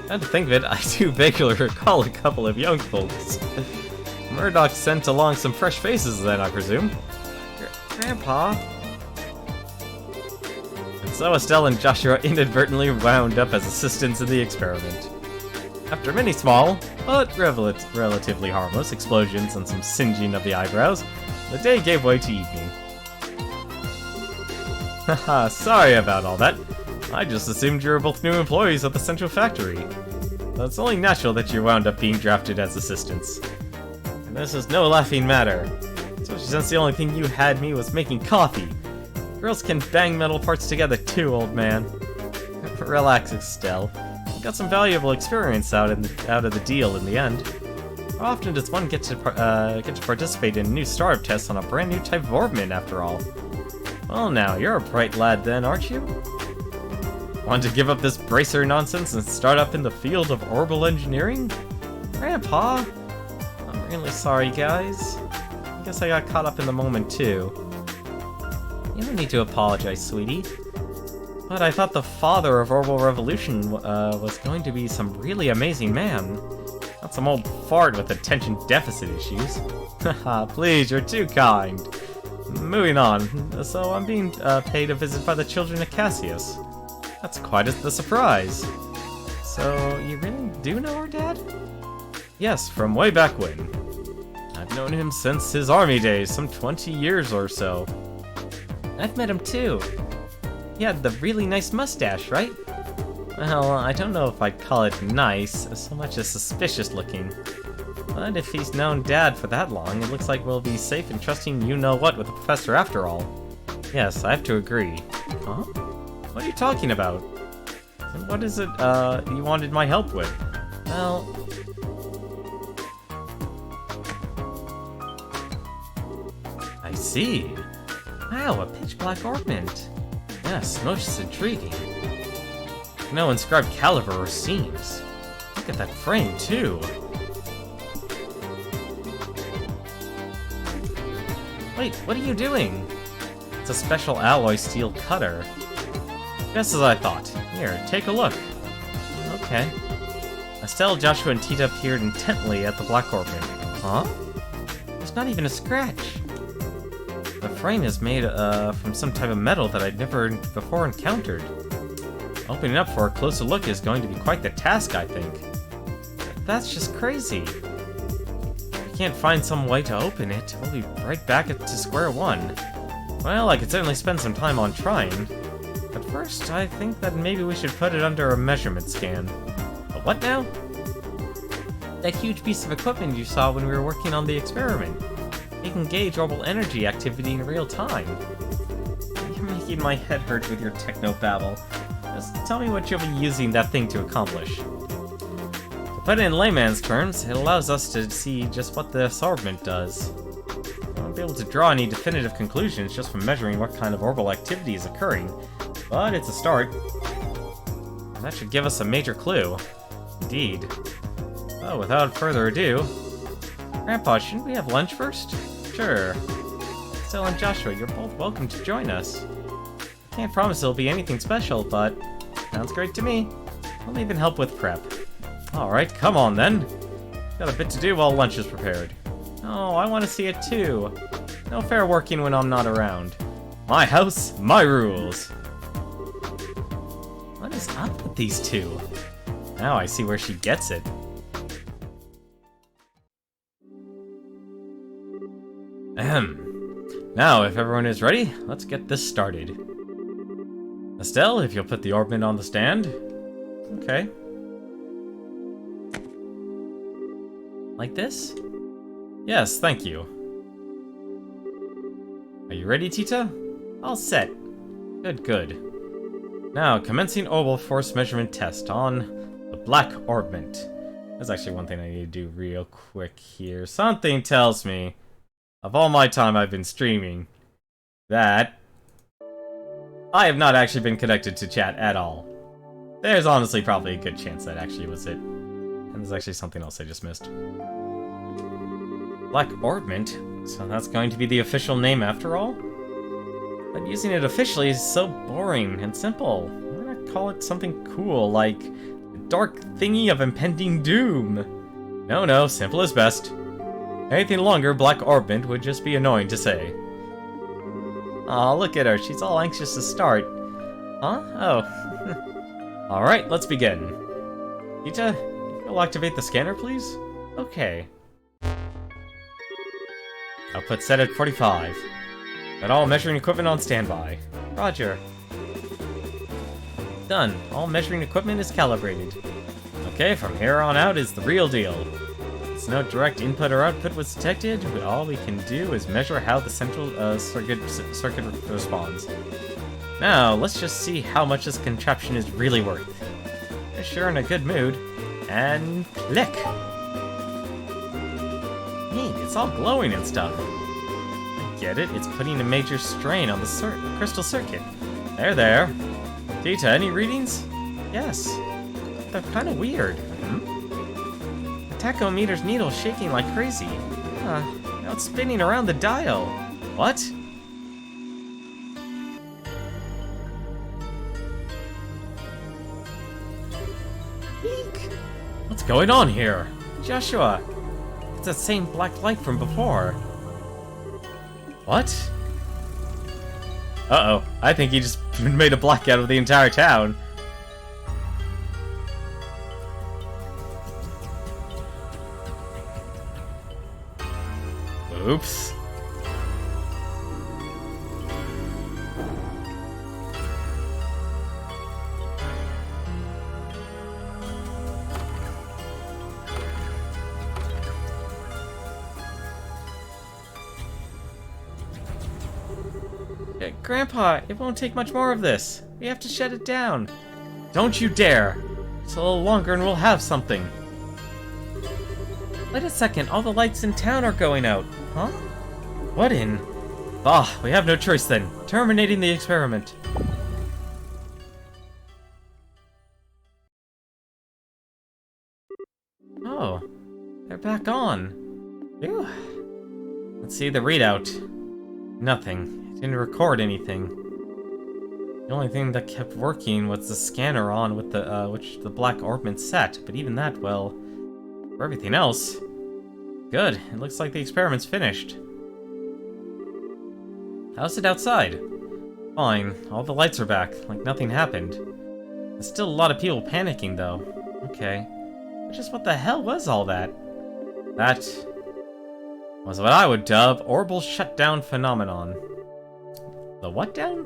Come to think of it, I do vaguely recall a couple of young folks. Murdoch sent along some fresh faces then, I presume. Grandpa? And so Estelle and Joshua inadvertently wound up as assistants in the experiment. After many small, but relatively harmless explosions and some singeing of the eyebrows, the day gave way to evening. Haha, sorry about all that. I just assumed you were both new employees at the Central Factory. But it's only natural that you wound up being drafted as assistants. And this is no laughing matter, especially since the only thing you had me was making coffee. Girls can bang metal parts together too, old man. Relax, Estelle. You got some valuable experience out of the deal in the end. How often does one get to participate in new startup tests on a brand new type of Orbment, after all? Well now, you're a bright lad then, aren't you? Want to give up this bracer nonsense and start up in the field of orbital engineering? Grandpa? I'm really sorry, guys. I guess I got caught up in the moment, too. You don't need to apologize, sweetie. But I thought the father of Orbital Revolution was going to be some really amazing man. Not some old fart with attention deficit issues. Haha, please, you're too kind. Moving on, so I'm being paid a visit by the children of Cassius. That's quite the surprise. So, you really do know our dad? Yes, from way back when. I've known him since his army days, some 20 years or so. I've met him too. He had the really nice mustache, right? Well, I don't know if I'd call it nice, so much as suspicious looking. But if he's known Dad for that long, it looks like we'll be safe in trusting you-know-what with the Professor after all. Yes, I have to agree. Huh? What are you talking about? And what is it, you wanted my help with? Well... I see. Wow, a pitch-black Orbment. Yes, most intriguing. No inscribed caliber or seams. Look at that frame, too. Wait, what are you doing? It's a special alloy steel cutter. Just as I thought. Here, take a look. Okay. Estelle, Joshua, and Tita peered intently at the black Orbment. Huh? There's not even a scratch. The frame is made from some type of metal that I'd never before encountered. Opening up for a closer look is going to be quite the task, I think. That's just crazy. If we can't find some way to open it, we'll be right back to square one. Well, I could certainly spend some time on trying. But first, I think that maybe we should put it under a measurement scan. A what now? That huge piece of equipment you saw when we were working on the experiment. It can gauge orbital energy activity in real time. You're making my head hurt with your techno-babble. Just tell me what you'll be using that thing to accomplish. To put it in layman's terms, it allows us to see just what the Orbment does. I won't be able to draw any definitive conclusions just from measuring what kind of orbital activity is occurring, but it's a start. And that should give us a major clue. Indeed. Oh, without further ado... Grandpa, shouldn't we have lunch first? Sure. Estelle and Joshua, you're both welcome to join us. I can't promise it'll be anything special, but sounds great to me. I'll even help with prep. Alright, come on then. Got a bit to do while lunch is prepared. Oh, I want to see it too. No fair working when I'm not around. My house, my rules. What is up with these two? Now I see where she gets it. Ahem. Now, if everyone is ready, let's get this started. Estelle, if you'll put the Orbment on the stand. Okay. Like this? Yes, thank you. Are you ready, Tita? All set. Good, good. Now, commencing orbital force measurement test on the black Orbment. There's actually one thing I need to do real quick here. Something tells me, of all my time I've been streaming, that I have not actually been connected to chat at all. There's honestly probably a good chance that actually was it. And there's actually something else I just missed. Black Orbment? So that's going to be the official name after all? But using it officially is so boring and simple. Why not call it something cool, like the dark thingy of impending doom? No, simple is best. Anything longer, Black Orbment, would just be annoying to say. Aw, look at her, she's all anxious to start. Huh? Oh. Alright, let's begin. Ita, you'll activate the scanner, please? Okay. Output set at 45. Got all measuring equipment on standby. Roger. Done. All measuring equipment is calibrated. Okay, from here on out is the real deal. Since no direct input or output was detected, all we can do is measure how the central circuit responds. Now, let's just see how much this contraption is really worth. If you're in a good mood, and click! Neat, it's all glowing and stuff. I get it, it's putting a major strain on the crystal circuit. There. Dita, any readings? Yes. They're kind of weird. The tachometer's needle's shaking like crazy. Now it's spinning around the dial. What? Eek! What's going on here? Joshua! It's that same black light from before. What? Uh-oh. I think he just made a blackout of the entire town. Oops. Grandpa, it won't take much more of this. We have to shut it down. Don't you dare. It's a little longer and we'll have something. Wait a second, all the lights in town are going out. Huh? What in? Ah, we have no choice then. Terminating the experiment. Oh, they're back on. Phew. Let's see the readout. Nothing. It didn't record anything. The only thing that kept working was the scanner on with the which the Black Orbment set, but even that, well, for everything else, good. It looks like the experiment's finished. How's it outside? Fine. All the lights are back, like nothing happened. There's still a lot of people panicking, though. Okay. But just what the hell was all that? That was what I would dub orbital shutdown phenomenon. The what down?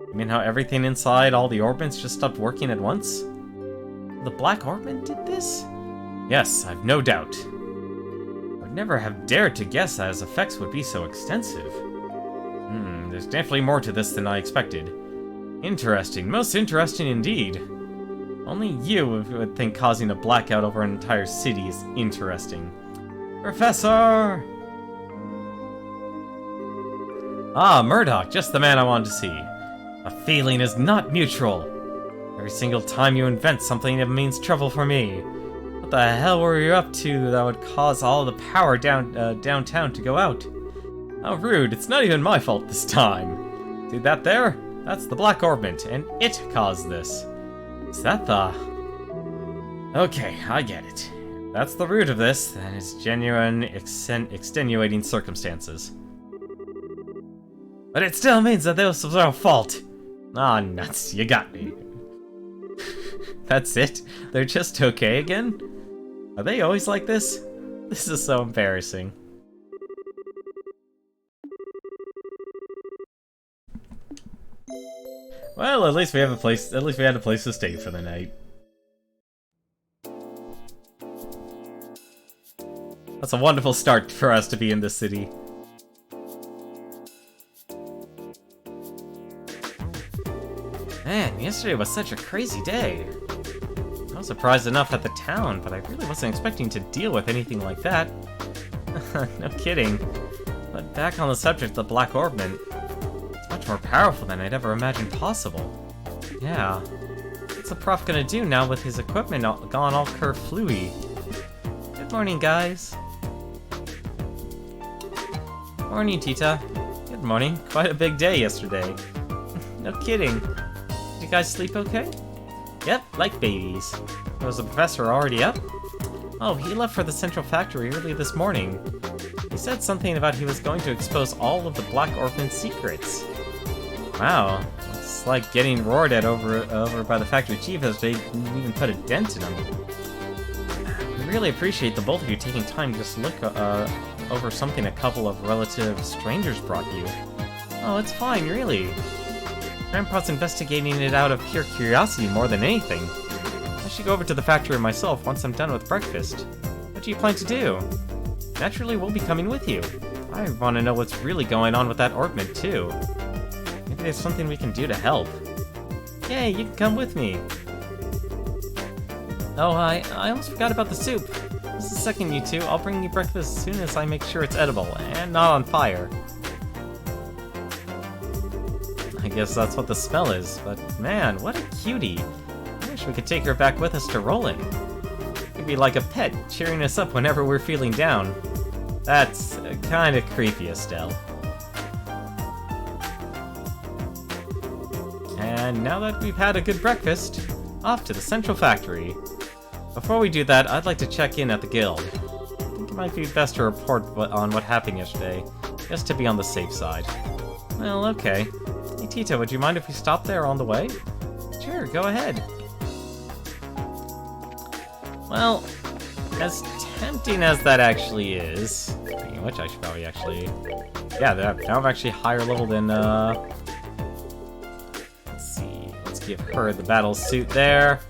You mean how everything inside all the orbments just stopped working at once? The Black Orbment did this? Yes, I've no doubt. I would never have dared to guess that his effects would be so extensive. There's definitely more to this than I expected. Interesting, most interesting indeed. Only you would think causing a blackout over an entire city is interesting. Professor! Ah, Murdoch, just the man I wanted to see. A feeling is not mutual. Every single time you invent something, it means trouble for me. What the hell were you up to that would cause all the power downtown to go out? How rude, it's not even my fault this time. See that there? That's the Black Orbment, and it caused this. Is that the... Okay, I get it. If that's the root of this, then it's genuine, extenuating circumstances. But it still means that this was our fault. Ah, nuts, you got me. That's it? They're just okay again? Are they always like this? This is so embarrassing. Well, at least we have a place. At least we had a place to stay for the night. That's a wonderful start for us to be in this city. Man, yesterday was such a crazy day. I was surprised enough at the town, but I really wasn't expecting to deal with anything like that. No kidding. But back on the subject of the Black Orbment, it's much more powerful than I'd ever imagined possible. Yeah. What's the prof gonna do now with his equipment gone all kerflooey? Good morning, guys. Morning, Tita. Good Good morning. Quite a big day yesterday. No kidding. Did you guys sleep okay? Yep, like babies. Was the professor already up? Oh, he left for the central factory early this morning. He said something about he was going to expose all of the Black Orbment secrets. Wow, it's like getting roared at over by the factory chief as they didn't even put a dent in him. I really appreciate the both of you taking time to just look over something a couple of relative strangers brought you. Oh, it's fine, really. Grandpa's investigating it out of pure curiosity more than anything. I should go over to the factory myself once I'm done with breakfast. What do you plan to do? Naturally, we'll be coming with you. I want to know what's really going on with that Orbment, too. Maybe there's something we can do to help. Yay, you can come with me. Oh, I almost forgot about the soup. Just a second, you two. I'll bring you breakfast as soon as I make sure it's edible and not on fire. I guess that's what the smell is, but man, what a cutie. I wish we could take her back with us to Roland. It'd be like a pet, cheering us up whenever we're feeling down. That's kinda creepy, Estelle. And now that we've had a good breakfast, off to the central factory. Before we do that, I'd like to check in at the guild. I think it might be best to report on what happened yesterday, just to be on the safe side. Well, okay. Hey Tito, would you mind if we stop there on the way? Sure, go ahead. Well, as tempting as that actually is, speaking of which, I should probably actually... Yeah, now I'm actually higher level than, let's see, let's give her the battle suit there.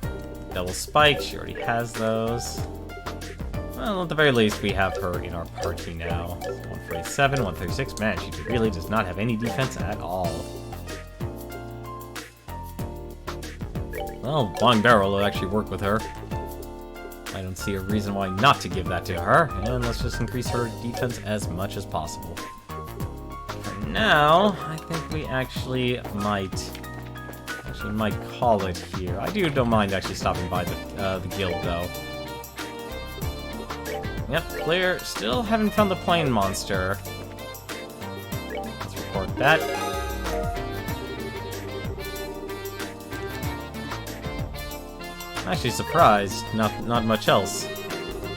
Double spike, she already has those. Well, at the very least, we have her in our party now. 147, 136, man, she really does not have any defense at all. Well, long barrel will actually work with her. I don't see a reason why not to give that to her, and let's just increase her defense as much as possible. For now, I think we actually might call it here. I don't mind actually stopping by the guild, though. Yep, clear. Still haven't found the plane monster. Let's report that. I'm actually surprised. Not much else.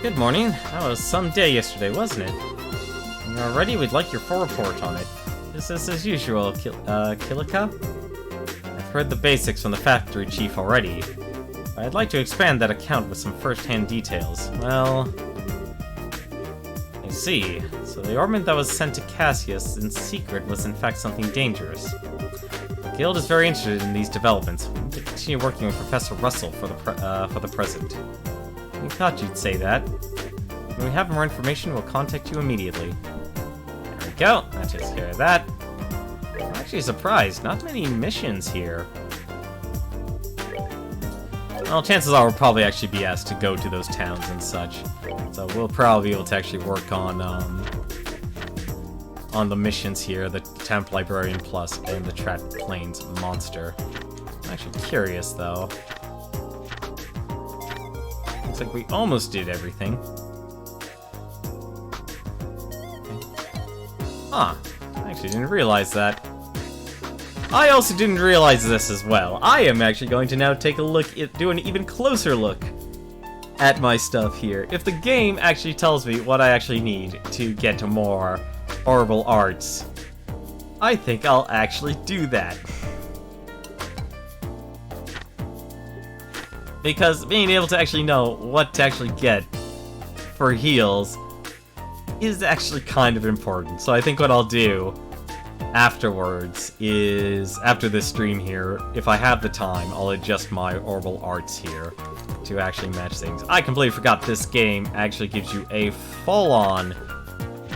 Good morning. That was some day yesterday, wasn't it? When you're ready, we'd like your full report on it. This is as usual, Kilika. I've heard the basics from the factory chief already. I'd like to expand that account with some first-hand details. Well... I see. So the Orbment that was sent to Cassius in secret was in fact something dangerous. The guild is very interested in these developments. We need to continue working with Professor Russell for the present. We thought you'd say that. When we have more information, we'll contact you immediately. There we go. That takes care of that. I'm actually surprised. Not many missions here. Well, chances are we'll probably actually be asked to go to those towns and such. So we'll probably be able to actually work on the missions here, the Temp Librarian Plus and the Trapped Plains Monster. I'm actually curious, though. Looks like we almost did everything. Okay. Huh. I actually didn't realize that. I also didn't realize this as well. I am actually going to now take a look do an even closer look at my stuff here. If the game actually tells me what I actually need to get to more Orbital Arts, I think I'll actually do that. Because being able to actually know what to actually get for heals is actually kind of important. So I think what I'll do afterwards is, after this stream here, if I have the time, I'll adjust my Orbital Arts here to actually match things. I completely forgot this game actually gives you a full-on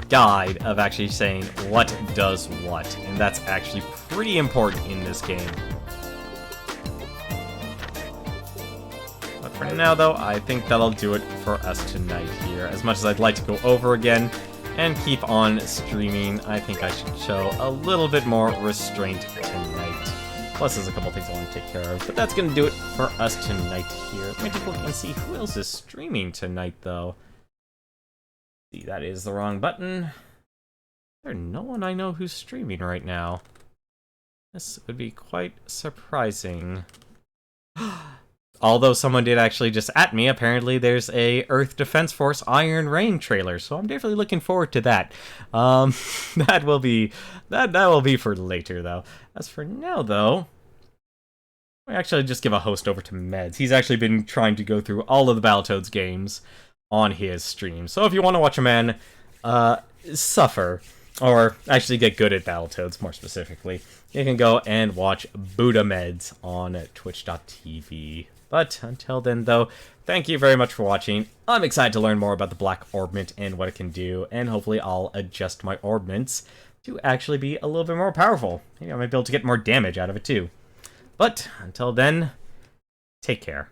guide of actually saying what does what, and that's actually pretty important in this game. But for now, though, I think that'll do it for us tonight here. As much as I'd like to go over again and keep on streaming, I think I should show a little bit more restraint tonight. Plus, there's a couple things I want to take care of, but that's going to do it for us tonight here. Let me take a look and see who else is streaming tonight, though. See, that is the wrong button. There's no one I know who's streaming right now. This would be quite surprising. Although someone did actually just at me, apparently there's a Earth Defense Force Iron Rain trailer, so I'm definitely looking forward to that. That will be for later though. As for now though, I actually just give a host over to Meds. He's actually been trying to go through all of the Battletoads games on his stream. So if you want to watch a man suffer, or actually get good at Battletoads more specifically, you can go and watch Buddha Meds on twitch.tv. But until then, though, thank you very much for watching. I'm excited to learn more about the Black Orbment and what it can do, and hopefully I'll adjust my Orbments to actually be a little bit more powerful. Maybe I might be able to get more damage out of it, too. But until then, take care.